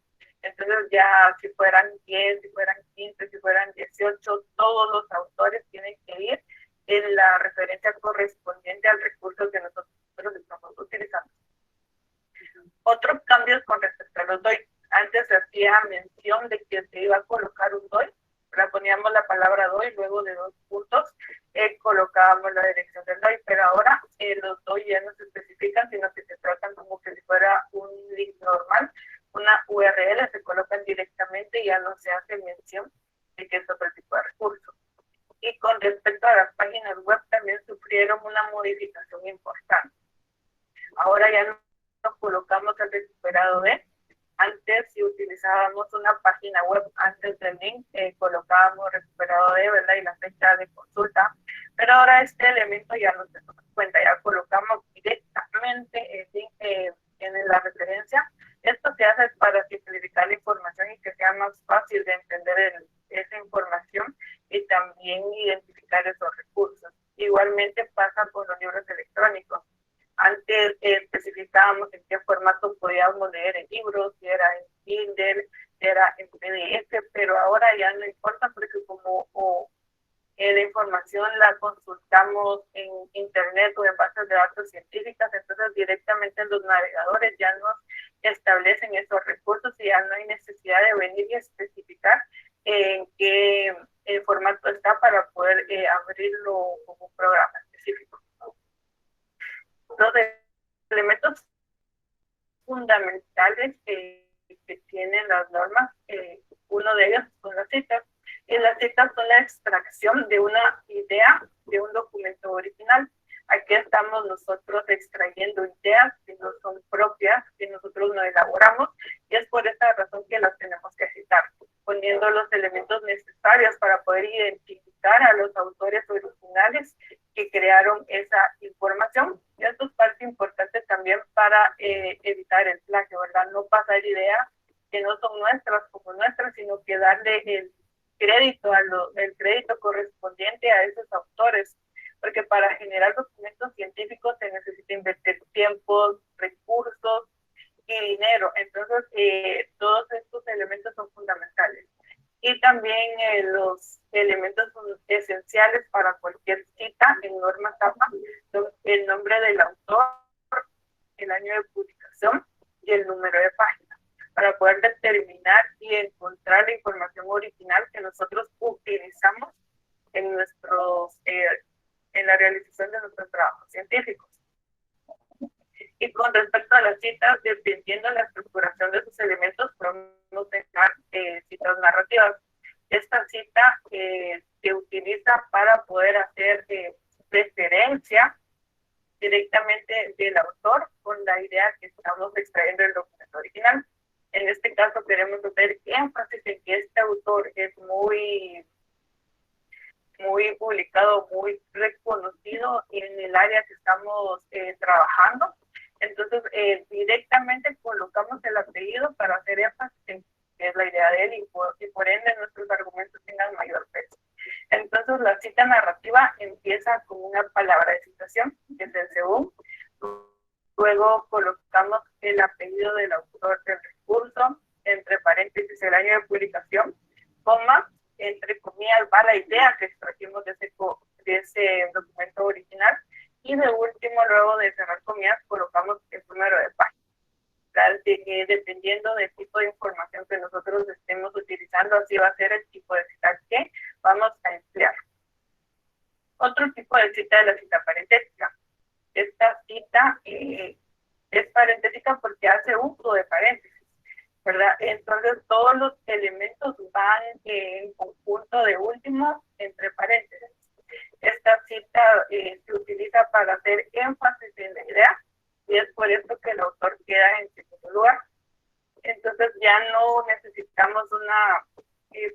Entonces ya si fueran 10, si fueran 15, si fueran 18, todos los autores tienen que ir en la referencia correspondiente al recurso que nosotros estamos utilizando. Otros cambios con respecto a los DOI. Antes se hacía mención de que se iba a colocar un DOI, poníamos la palabra DOI, luego de 2 puntos colocábamos la dirección del DOI, pero ahora los DOI ya no se especifican, sino que se tratan como que si fuera un link normal, una URL, se colocan directamente y ya no se hace mención de que es otro tipo de recurso. Y con respecto a las páginas web también sufrieron una modificación importante. Ahora ya no colocamos el recuperado de. Antes, si utilizábamos una página web antes del link, colocábamos recuperado de, ¿verdad? Y la fecha de consulta. Pero ahora este elemento ya no se toma en cuenta, ya colocamos directamente el link en la referencia. Esto se hace para simplificar la información y que sea más fácil de entender esa información y también identificar esos recursos. Igualmente pasa con los libros electrónicos. Antes especificábamos en qué formato podíamos leer el libro, si era en Kindle, si era en PDF, pero ahora ya no importa porque como la información la consultamos en internet o en bases de datos científicas, entonces directamente los navegadores ya nos establecen esos recursos y ya no hay necesidad de venir y especificar en qué formato está para poder abrirlo como un programa específico. Los elementos fundamentales que tienen las normas, uno de ellos son las citas, y las citas son la extracción de una idea de un documento original. Aquí estamos nosotros extrayendo ideas que no son propias, que nosotros no elaboramos, y es por esta razón que las tenemos que citar, poniendo los elementos necesarios para poder identificar a los autores originales que crearon esa información. Y esto es parte importante también para evitar el plagio, ¿verdad? No pasar ideas que no son nuestras como nuestras, sino que darle el crédito correspondiente a esos autores, porque para generar documentos científicos se necesita invertir tiempo, recursos y dinero. Entonces, todos estos elementos son fundamentales. Y también los elementos esenciales para cualquier cita en norma TAPA son el nombre del autor, el año de publicación y el número de página, para poder determinar y encontrar la información original que nosotros utilizamos en la realización de nuestros trabajos científicos. Y con respecto a las citas, dependiendo de la estructuración de sus elementos, podemos dejar citas narrativas. Esta cita se utiliza para poder hacer referencia directamente del autor con la idea que estamos extrayendo del documento original. En este caso queremos hacer énfasis en que este autor es muy publicado, muy reconocido en el área que estamos trabajando. Entonces, directamente colocamos el apellido para hacer énfasis en que es la idea de él y por ende nuestros argumentos tengan mayor peso. Entonces, la cita narrativa empieza con una palabra de citación, que es el según. Luego colocamos el apellido del autor del recurso, entre paréntesis el año de publicación, coma, entre comillas va la idea que extrajimos de ese documento original, y de último, luego de cerrar comillas, colocamos el número de página. Dependiendo del tipo de información que nosotros estemos utilizando, así va a ser el tipo de cita que vamos a emplear. Otro tipo de cita es la cita parentética. Esta cita es parentética porque hace uso de paréntesis, ¿verdad? Entonces todos los elementos van en conjunto de último entre paréntesis. Esta cita se utiliza para hacer énfasis en la idea y es por esto que el autor queda en segundo lugar. Entonces ya no necesitamos una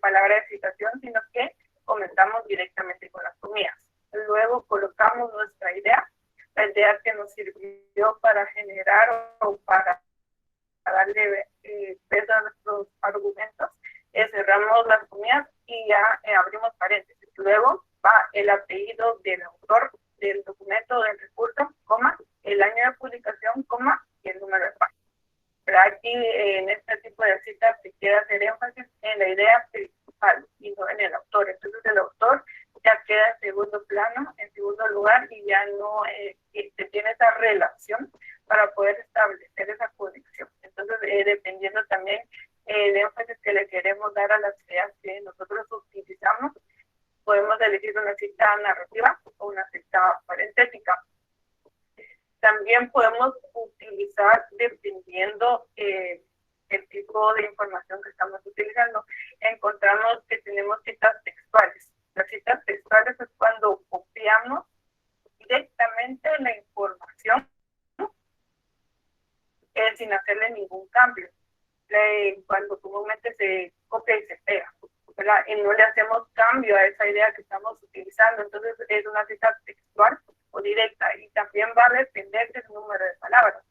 palabra de citación, sino que comenzamos empezamos directamente con las comidas. Luego colocamos nuestra idea, la idea que nos sirvió para generar o para darle peso a nuestros argumentos. Cerramos las comidas y ya abrimos paréntesis. Luego va el apellido del autor del documento, del recurso, coma, el año de publicación, coma, y el número de página. Pero aquí, en este tipo de citas, se quiere hacer énfasis en la idea principal y no en el autor. Entonces, el autor ya queda en segundo plano, en segundo lugar, y ya no se tiene esa relación para poder establecer esa conexión. Entonces, dependiendo también el énfasis que le queremos dar a las ideas que nosotros utilizamos, podemos elegir una cita narrativa o una cita parentética. También podemos utilizar, dependiendo el tipo de información que estamos utilizando, encontramos que tenemos citas textuales. Las citas textuales es cuando copiamos directamente la información sin hacerle ningún cambio. Cuando comúnmente se copia y se pega, ¿verdad? Y no le hacemos cambio a esa idea que estamos utilizando. Entonces es una cita textual o directa, y también va a depender del número de palabras.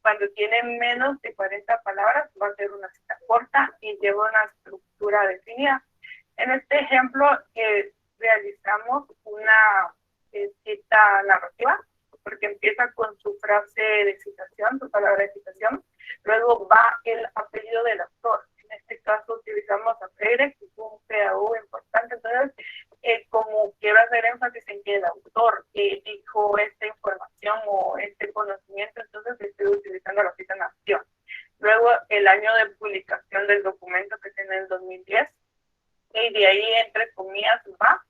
Cuando tiene menos de 40 palabras va a ser una cita corta y lleva una estructura definida. En este ejemplo realizamos una cita narrativa, porque empieza con su frase de citación, su palabra de citación. Luego va el apellido del autor. En este caso utilizamos a Freire, que es un PAU importante. Entonces, como quiero hacer énfasis en que el autor dijo esta información o este conocimiento, entonces estoy utilizando la cita narrativa. Luego, el año de publicación del documento, que es en el 2010. Y de ahí, entre comillas, va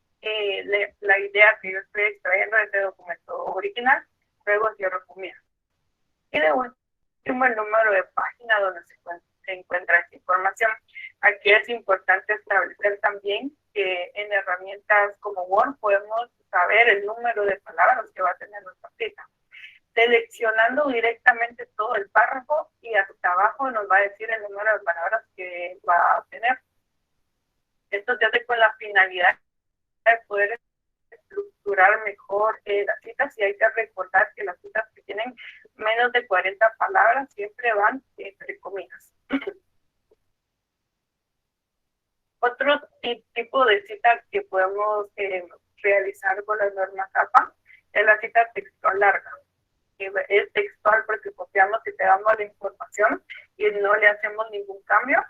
la idea que yo estoy extrayendo de este documento original. Luego cierro comillas. Y de último, el número de página donde se encuentra esta información. Aquí es importante establecer también que en herramientas como Word podemos saber el número de palabras que va a tener nuestra cita. Seleccionando directamente todo el párrafo, y hasta abajo nos va a decir el número de palabras que va a tener. Esto se hace con la finalidad de poder estructurar mejor las citas, y hay que recordar que las citas que tienen menos de 40 palabras siempre van entre comillas. Otro tipo de cita que podemos realizar con la norma CAPA es la cita textual larga. Es textual porque copiamos y pegamos la información y no le hacemos ningún cambio.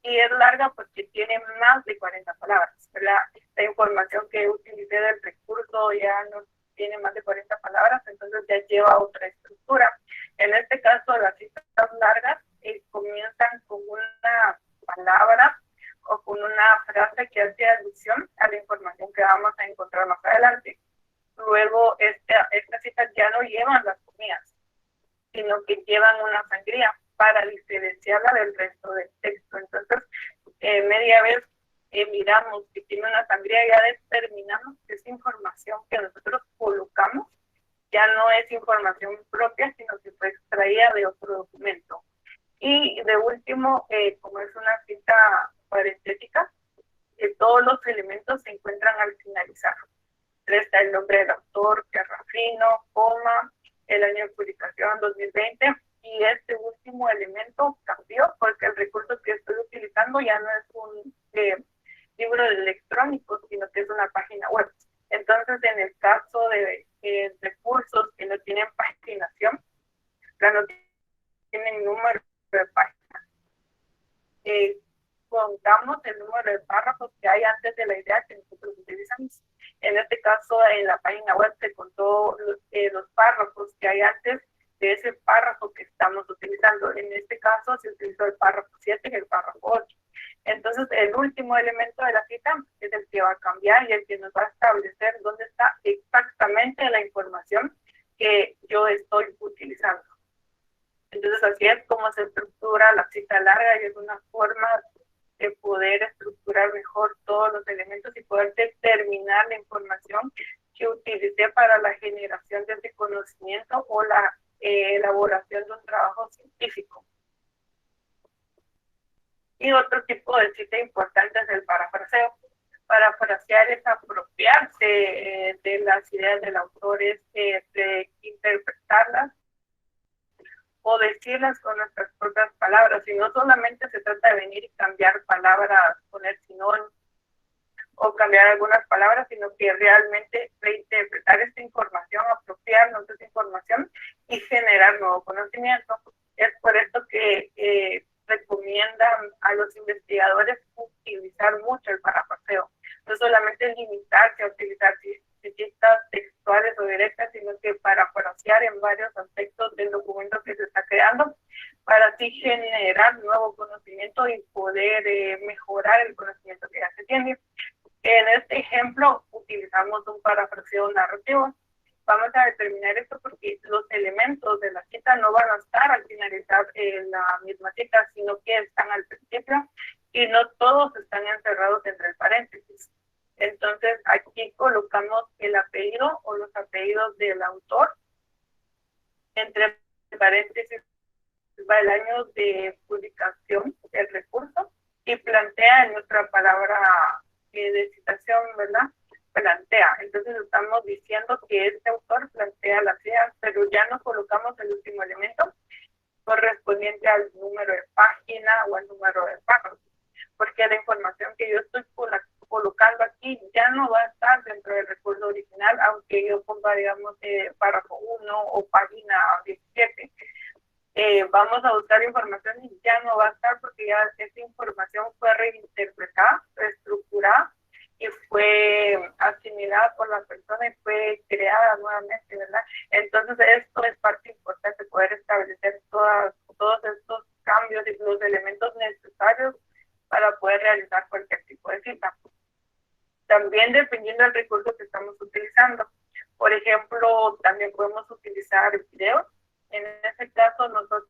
Y es larga porque tiene más de 40 palabras, ¿verdad? La información que utilicé del recurso ya no tiene más de 40 palabras, entonces ya lleva otra estructura. En este caso, las citas largas comienzan con una palabra o con una frase que hace alusión a la información que vamos a encontrar más adelante. Luego, estas citas ya no llevan las comidas, sino que llevan una sangría para diferenciarla del resto del texto. Entonces, media vez miramos que tiene una sangría, ya determinamos que esa información que nosotros colocamos ya no es información propia, sino que fue extraída de otro documento. Y de último, como es una cita parentética, todos los elementos se encuentran al finalizar. Está el nombre del autor, Carrafino, coma, el año de publicación 2020, y este último elemento cambió porque el recurso que estoy utilizando ya no es un libro electrónico, sino que es una página web. Entonces, en el caso de recursos que no tienen paginación, no tienen número de páginas, contamos el número de párrafos que hay antes de la idea que nosotros utilizamos. En este caso, en la página web se contó los párrafos que hay antes de ese párrafo que estamos utilizando. En este caso se utilizó el párrafo 7 y el párrafo 8. Entonces, el último elemento de la cita es el que va a cambiar y el que nos va a establecer dónde está exactamente la información que yo estoy utilizando. Entonces, así es como se estructura la cita larga, y es una forma de poder estructurar mejor todos los elementos y poder determinar la información que utilicé para la generación de ese conocimiento o la elaboración de un trabajo científico. Y otro tipo de cita importante es el parafraseo. El Parafrasear es apropiarse de las ideas del autor, es de interpretarlas o decirlas con nuestras propias palabras, y no solamente se trata de venir y cambiar palabras, poner sinónimos o cambiar algunas palabras, sino que realmente reinterpretar esta información, apropiarnos de esta información y generar nuevo conocimiento. Es por esto que recomiendan a los investigadores utilizar mucho el parafraseo. No solamente limitarse a utilizar citas textuales o directas, sino que parafrasear en varios aspectos del documento que se está creando para así generar nuevo conocimiento y poder mejorar el conocimiento que ya se tiene. En este ejemplo utilizamos un parafraseo narrativo. Vamos a determinar esto porque los elementos de la cita no van a estar al finalizar la misma cita, sino que están al principio y no todos están encerrados entre el paréntesis. Entonces aquí colocamos el apellido o los apellidos del autor. Entre paréntesis va el año de publicación del recurso y plantea en nuestra palabra de citación, ¿verdad? Plantea. Entonces estamos diciendo que este autor plantea las ideas, pero ya no colocamos el último elemento correspondiente al número de página o al número de párrafo, porque la información que yo estoy colocando aquí ya no va a estar dentro del recurso original, aunque yo ponga, digamos, párrafo 1 o página 17. Vamos a buscar información y ya no va a estar porque ya esa información fue reinterpretada, reestructurada y fue asimilada por la persona y fue creada nuevamente, ¿verdad? Entonces esto es parte importante, poder establecer todos estos cambios y los elementos necesarios para poder realizar cualquier tipo de cita. También dependiendo del recurso que estamos utilizando. Por ejemplo, también podemos utilizar videos. En ese caso, nosotros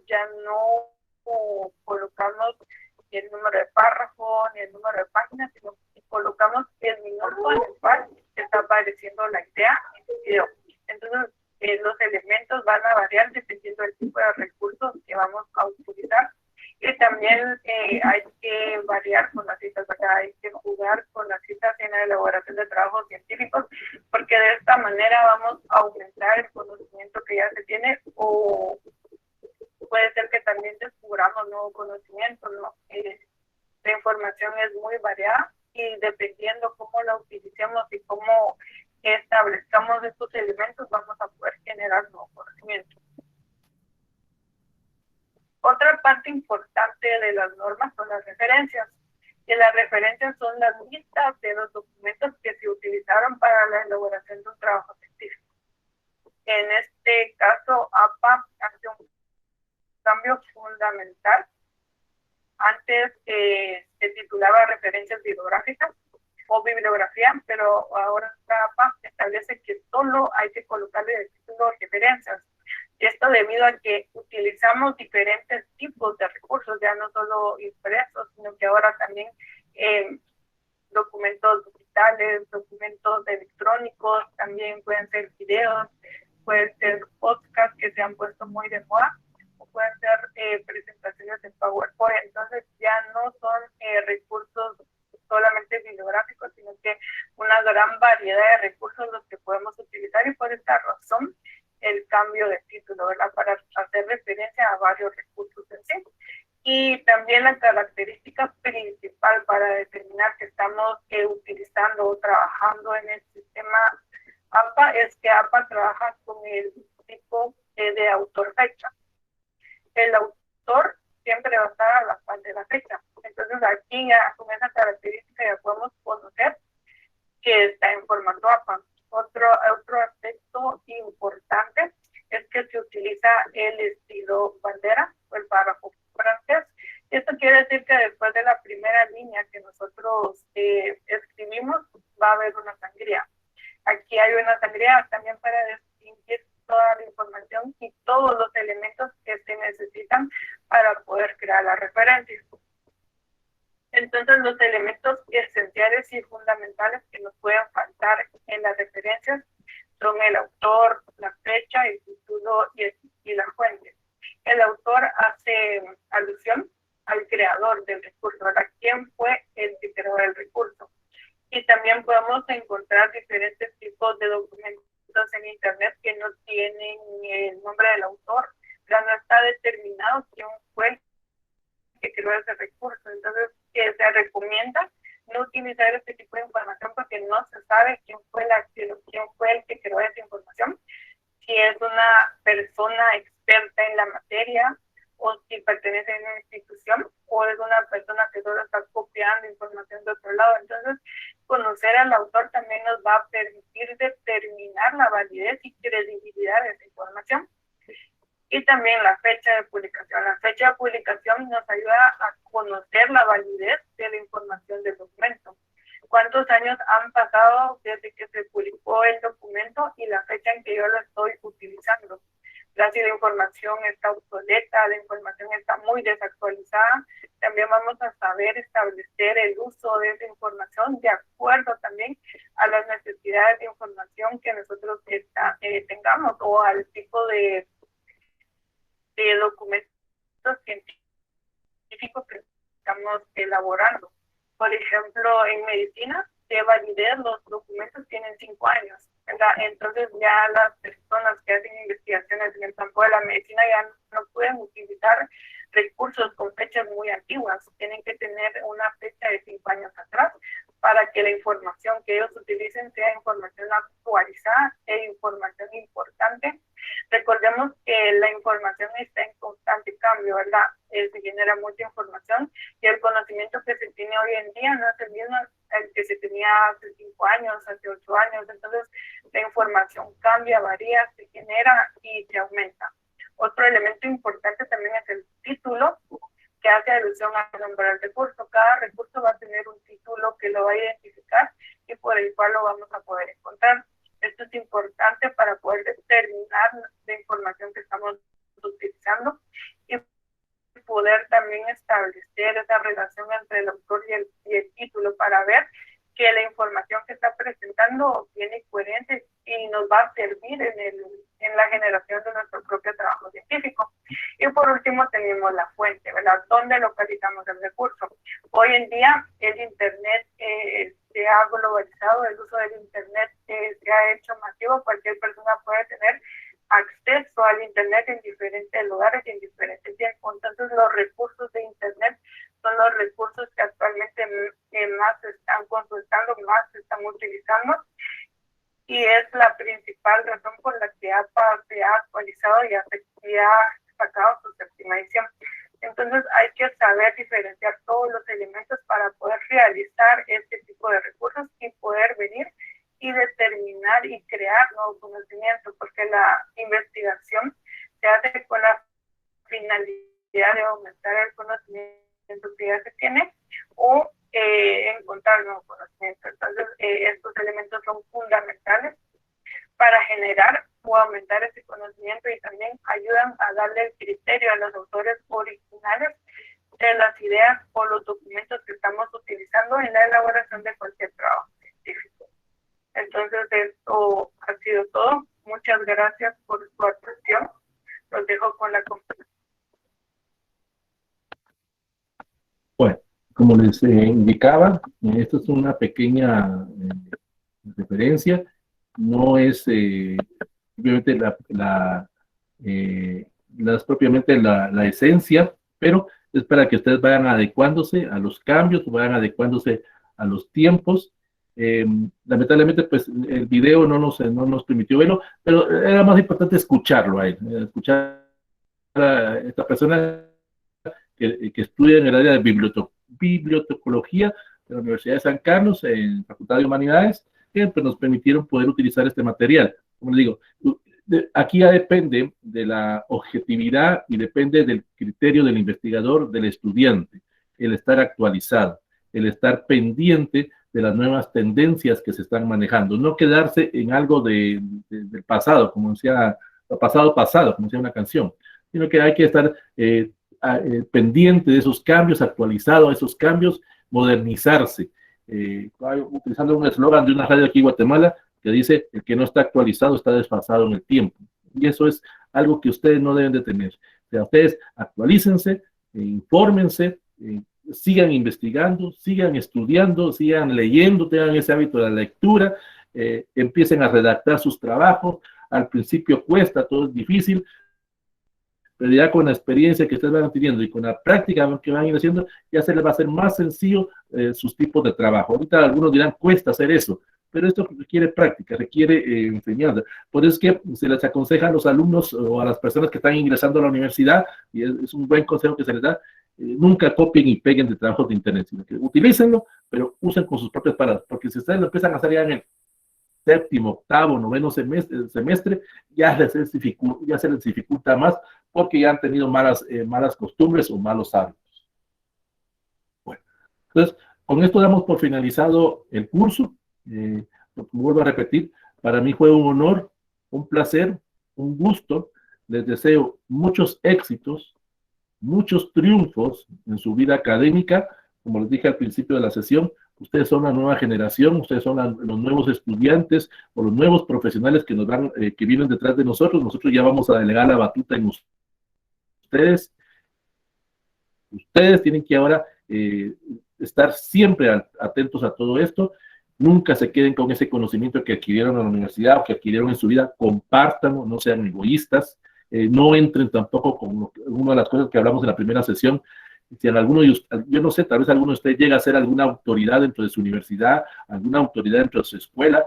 ya no colocamos el número de párrafo ni el número de páginas, sino que colocamos el minuto en el cual está apareciendo la idea en el video. Entonces, los elementos van a variar dependiendo del tipo de recursos que vamos a utilizar. Y también hay que variar con las citas, ¿verdad? Hay que jugar con las citas en la elaboración de trabajos científicos, porque de esta manera vamos a aumentar el conocimiento que ya se tiene, o puede ser que también descubramos nuevo conocimiento, ¿no? La información es muy variada y dependiendo cómo la utilicemos y cómo establezcamos estos elementos, vamos a poder generar nuevo conocimiento. Otra parte importante de las normas son las referencias. Y las referencias son las listas de los documentos que se utilizaron para la elaboración de un trabajo científico. En este caso, APA hace un cambio fundamental. Antes se titulaba referencias bibliográficas o bibliografía, pero ahora APA establece que solo hay que colocarle el título referencias. Esto debido a que utilizamos diferentes tipos de recursos, ya no solo impresos, sino que ahora también documentos digitales, documentos electrónicos, también pueden ser videos, pueden ser podcasts que se han puesto muy de moda, o pueden ser presentaciones en PowerPoint. Entonces ya no son recursos solamente bibliográficos, sino que una gran variedad de recursos los que podemos utilizar, y por esta razón el cambio de título, ¿verdad? Para hacer referencia a varios recursos en sí. Y también la característica principal para determinar que estamos utilizando o trabajando en el sistema APA es que APA trabaja con el tipo de autor-fecha. El autor siempre va a estar a la par de la fecha. Entonces aquí ya con esa característica ya podemos conocer que está en formato APA. Otro aspecto importante es que se utiliza el estilo bandera o el párrafo francés. Esto quiere decir que después de la primera línea que nosotros escribimos va a haber una sangría. Aquí hay una sangría también para distinguir toda la información y todos los elementos que se necesitan para poder crear la referencia. Entonces, los elementos esenciales y fundamentales que nos pueden faltar en las referencias son el autor, la fecha, el título y la fuente. El autor hace alusión al creador del recurso, ¿verdad? ¿Quién fue el que creó el recurso? vamos a encontrar diferentes tipos de documentos en Internet que no tienen el nombre del autor, ya no está determinado quién fue el que creó ese recurso. Entonces, se recomienda no utilizar este tipo de información porque no se sabe quién fue el que creó esa información, si es una persona experta en la materia o si pertenece a una institución o es una persona que solo está copiando información de otro lado. Entonces, conocer al autor también nos va a permitir determinar la validez y credibilidad de esa información. Y también la fecha de publicación. La fecha de publicación nos ayuda a conocer la validez de la información del documento. ¿Cuántos años han pasado desde que se publicó el documento y la fecha en que yo lo estoy utilizando? Si la información está obsoleta, la información está muy desactualizada, también vamos a saber establecer el uso de esa información de acuerdo también a las necesidades de información que nosotros tengamos o al tipo de documentos científicos que estamos elaborando. Por ejemplo, en medicina, de validez, los documentos tienen 5 años, ¿verdad? Entonces ya las personas que hacen investigaciones en el campo de la medicina ya no pueden utilizar recursos con fechas muy antiguas, tienen que tener una fecha de 5 años atrás para que la información que ellos utilicen sea información actualizada e información importante. Recordemos que la información está en constante cambio, ¿verdad? Se genera mucha información y el conocimiento que se tiene hoy en día no es el mismo el que se tenía hace 5 años, hace 8 años. Entonces, la información cambia, varía, se genera y se aumenta. Otro elemento importante también es el título, que hace alusión al nombre del recurso. Cada recurso va a tener un título que lo va a identificar y por el cual lo vamos a poder encontrar. Esto es importante para poder determinar la información que estamos utilizando y poder también establecer esa relación entre el autor y el título para ver que la información que está presentando tiene coherencia y nos va a servir en la generación de nuestro propio trabajo científico. Y por último tenemos la fuente, ¿verdad? ¿Dónde localizamos el recurso? Hoy en día el Internet se ha globalizado, el uso del Internet se ha hecho masivo, cualquier persona puede tener acceso al Internet en diferentes lugares y en diferentes tiempos. Entonces los recursos de Internet son los recursos que actualmente más se están consultando, más se están utilizando y es la principal razón por la que APA se ha actualizado y ha sacado su 7ª edición. Entonces hay que saber diferenciar todos los elementos para poder realizar este tipo de recursos y poder venir y determinar y crear nuevo conocimiento, porque la investigación se hace con la finalidad de aumentar el conocimiento que ya se tiene o encontrar nuevo conocimiento. Entonces, estos elementos son fundamentales para generar o aumentar ese conocimiento y también ayudan a darle el criterio a los autores originales de las ideas o los documentos que estamos utilizando en la elaboración de cualquier trabajo científico. Entonces, esto ha sido todo. Muchas gracias por su atención. Los dejo con la conferencia. Bueno, como les indicaba, esto es una pequeña referencia, no es propiamente propiamente la esencia, pero es para que ustedes vayan adecuándose a los cambios, vayan adecuándose a los tiempos. Lamentablemente, pues el video no nos permitió verlo, pero era más importante escucharlo a él, escuchar a esta persona que estudia en el área de bibliotecología de la Universidad de San Carlos, en Facultad de Humanidades, que pues, nos permitieron poder utilizar este material. Como les digo, aquí ya depende de la objetividad y depende del criterio del investigador, del estudiante, el estar actualizado, el estar pendiente de las nuevas tendencias que se están manejando, no quedarse en algo del pasado, como decía, pasado, como decía una canción, sino que hay que estar pendiente de esos cambios, actualizado a esos cambios, modernizarse. Utilizando un eslogan de una radio aquí en Guatemala que dice, el que no está actualizado está desfasado en el tiempo. Y eso es algo que ustedes no deben de tener. O sea, ustedes actualícense, infórmense, sigan investigando, sigan estudiando, sigan leyendo, tengan ese hábito de la lectura, empiecen a redactar sus trabajos. Al principio cuesta, todo es difícil, pero ya con la experiencia que ustedes van teniendo y con la práctica que van a ir haciendo, ya se les va a hacer más sencillo sus tipos de trabajo. Ahorita algunos dirán, cuesta hacer eso, pero esto requiere práctica, requiere enseñanza. Por eso es que se les aconseja a los alumnos o a las personas que están ingresando a la universidad, y es un buen consejo que se les da, nunca copien y peguen de trabajos de internet, sino que utilícenlo, pero usen con sus propias palabras, porque si ustedes lo empiezan a hacer ya en el séptimo, octavo, noveno semestre ya se les dificulta más, porque ya han tenido malas costumbres o malos hábitos. Bueno, entonces, con esto damos por finalizado el curso. Vuelvo a repetir, para mí fue un honor, un placer, un gusto. Les deseo muchos éxitos, muchos triunfos en su vida académica. Como les dije al principio de la sesión, ustedes son la nueva generación, ustedes son los nuevos estudiantes o los nuevos profesionales que que vienen detrás de nosotros. Nosotros ya vamos a delegar la batuta en ustedes. Ustedes tienen que ahora estar siempre atentos a todo esto. Nunca se queden con ese conocimiento que adquirieron en la universidad o que adquirieron en su vida. Compártanlo, no sean egoístas. No entren tampoco con una de las cosas que hablamos en la primera sesión. Si en alguno de ustedes, yo no sé, tal vez alguno de ustedes llega a ser alguna autoridad dentro de su universidad, alguna autoridad dentro de su escuela,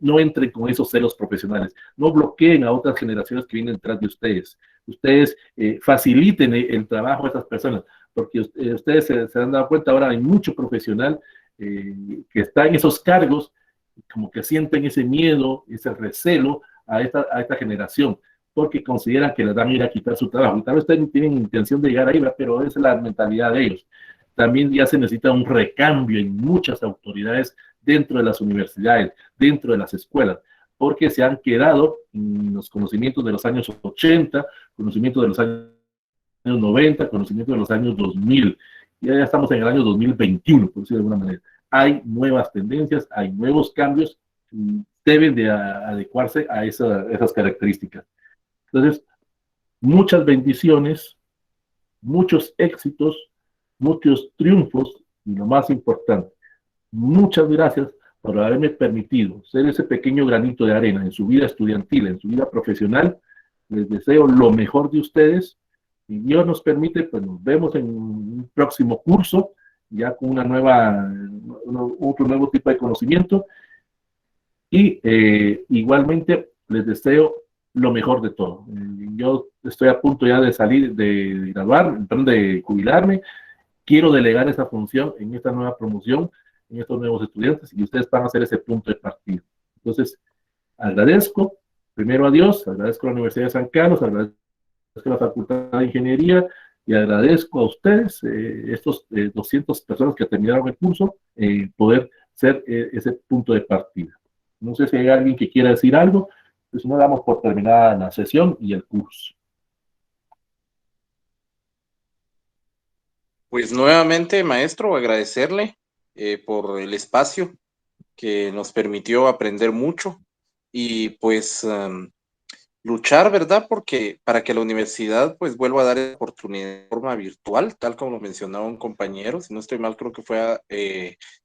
no entren con esos celos profesionales, no bloqueen a otras generaciones que vienen detrás de ustedes. Ustedes faciliten el trabajo a estas personas, porque ustedes se han dado cuenta, ahora hay mucho profesional que está en esos cargos, como que sienten ese miedo, ese recelo a esta generación, porque consideran que les van a ir a quitar su trabajo. Y tal vez ustedes tienen intención de llegar ahí, pero esa es la mentalidad de ellos. También ya se necesita un recambio en muchas autoridades dentro de las universidades, dentro de las escuelas, porque se han quedado en los conocimientos de los años 80, conocimientos de los años 90, conocimientos de los años 2000. Ya estamos en el año 2021, por decirlo de alguna manera. Hay nuevas tendencias, hay nuevos cambios, deben de adecuarse a esas características. Entonces, muchas bendiciones, muchos éxitos, muchos triunfos, y lo más importante, muchas gracias por haberme permitido ser ese pequeño granito de arena en su vida estudiantil, en su vida profesional. Les deseo lo mejor de ustedes. Si Dios nos permite, pues nos vemos en un próximo curso, ya con otro nuevo tipo de conocimiento. Y igualmente les deseo lo mejor de todo. Yo estoy a punto ya de salir, de graduar, de jubilarme. Quiero delegar esa función en esta nueva promoción, en estos nuevos estudiantes, y ustedes van a hacer ese punto de partida. Entonces, agradezco primero a Dios, agradezco a la Universidad de San Carlos, agradezco a la Facultad de Ingeniería, y agradezco a ustedes, estos 200 personas que terminaron el curso, poder ser ese punto de partida. No sé si hay alguien que quiera decir algo, pues no damos por terminada la sesión y el curso. Pues nuevamente, maestro, agradecerle por el espacio que nos permitió aprender mucho y pues luchar, ¿verdad? Porque para que la universidad pues vuelva a dar oportunidad de forma virtual, tal como lo mencionaba un compañero, si no estoy mal, creo que fue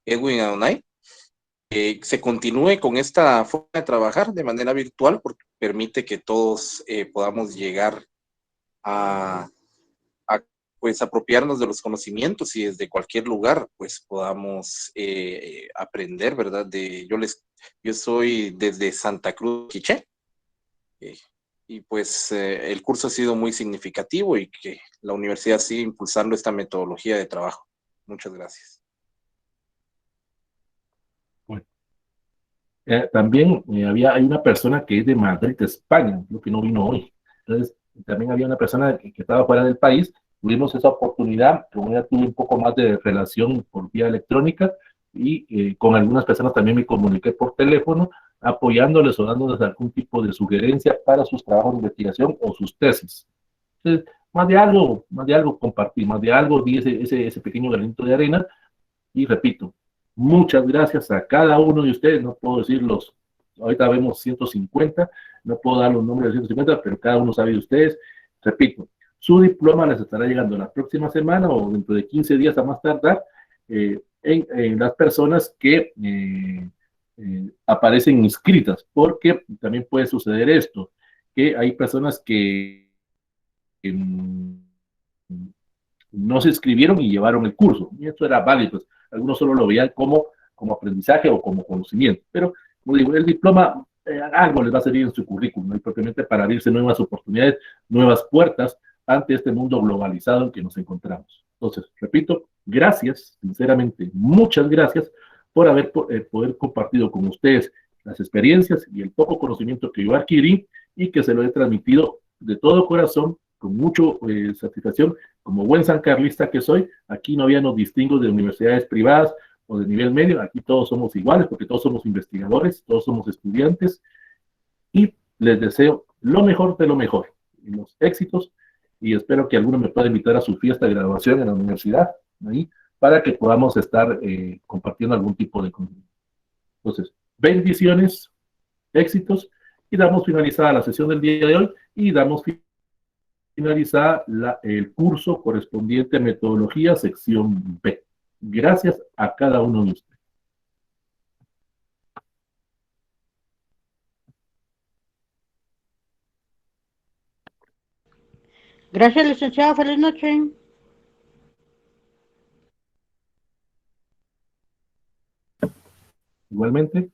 Edwin Adonai, se continúe con esta forma de trabajar de manera virtual, porque permite que todos podamos llegar a pues apropiarnos de los conocimientos y desde cualquier lugar pues podamos aprender, ¿verdad? Yo soy desde Santa Cruz, Quiché, y pues el curso ha sido muy significativo y que la universidad sigue impulsando esta metodología de trabajo. Muchas gracias. Bueno, también hay una persona que es de Madrid, España, lo que no vino hoy. Entonces, también había una persona que estaba fuera del país. Tuvimos esa oportunidad, con ella tuve un poco más de relación por vía electrónica, y con algunas personas también me comuniqué por teléfono, apoyándoles o dándoles algún tipo de sugerencia para sus trabajos de investigación o sus tesis. Entonces, más de algo compartí, más de algo di ese pequeño granito de arena. Y repito, muchas gracias a cada uno de ustedes. No puedo decirlos, ahorita vemos 150, no puedo dar los nombres de 150, pero cada uno sabe de ustedes. Repito, Su diploma les estará llegando la próxima semana o dentro de 15 días a más tardar en las personas que aparecen inscritas, porque también puede suceder esto, que hay personas que no se inscribieron y llevaron el curso, y esto era válido, pues, algunos solo lo veían como aprendizaje o como conocimiento, pero como digo, el diploma algo les va a servir en su currículum, ¿no? Y propiamente para abrirse nuevas oportunidades, nuevas puertas ante este mundo globalizado en que nos encontramos. Entonces, repito, gracias, sinceramente, muchas gracias por haber poder compartido con ustedes las experiencias y el poco conocimiento que yo adquirí y que se lo he transmitido de todo corazón, con mucha satisfacción, como buen sancarlista que soy. Aquí no había los distingos de universidades privadas o de nivel medio, aquí todos somos iguales porque todos somos investigadores, todos somos estudiantes y les deseo lo mejor de lo mejor, los éxitos, y espero que alguno me pueda invitar a su fiesta de graduación en la universidad, ahí, para que podamos estar compartiendo algún tipo de contenido. Entonces, bendiciones, éxitos, y damos finalizada la sesión del día de hoy y damos finalizada el curso correspondiente a metodología sección B. Gracias a cada uno de ustedes. Gracias, licenciado. Feliz noche. Igualmente.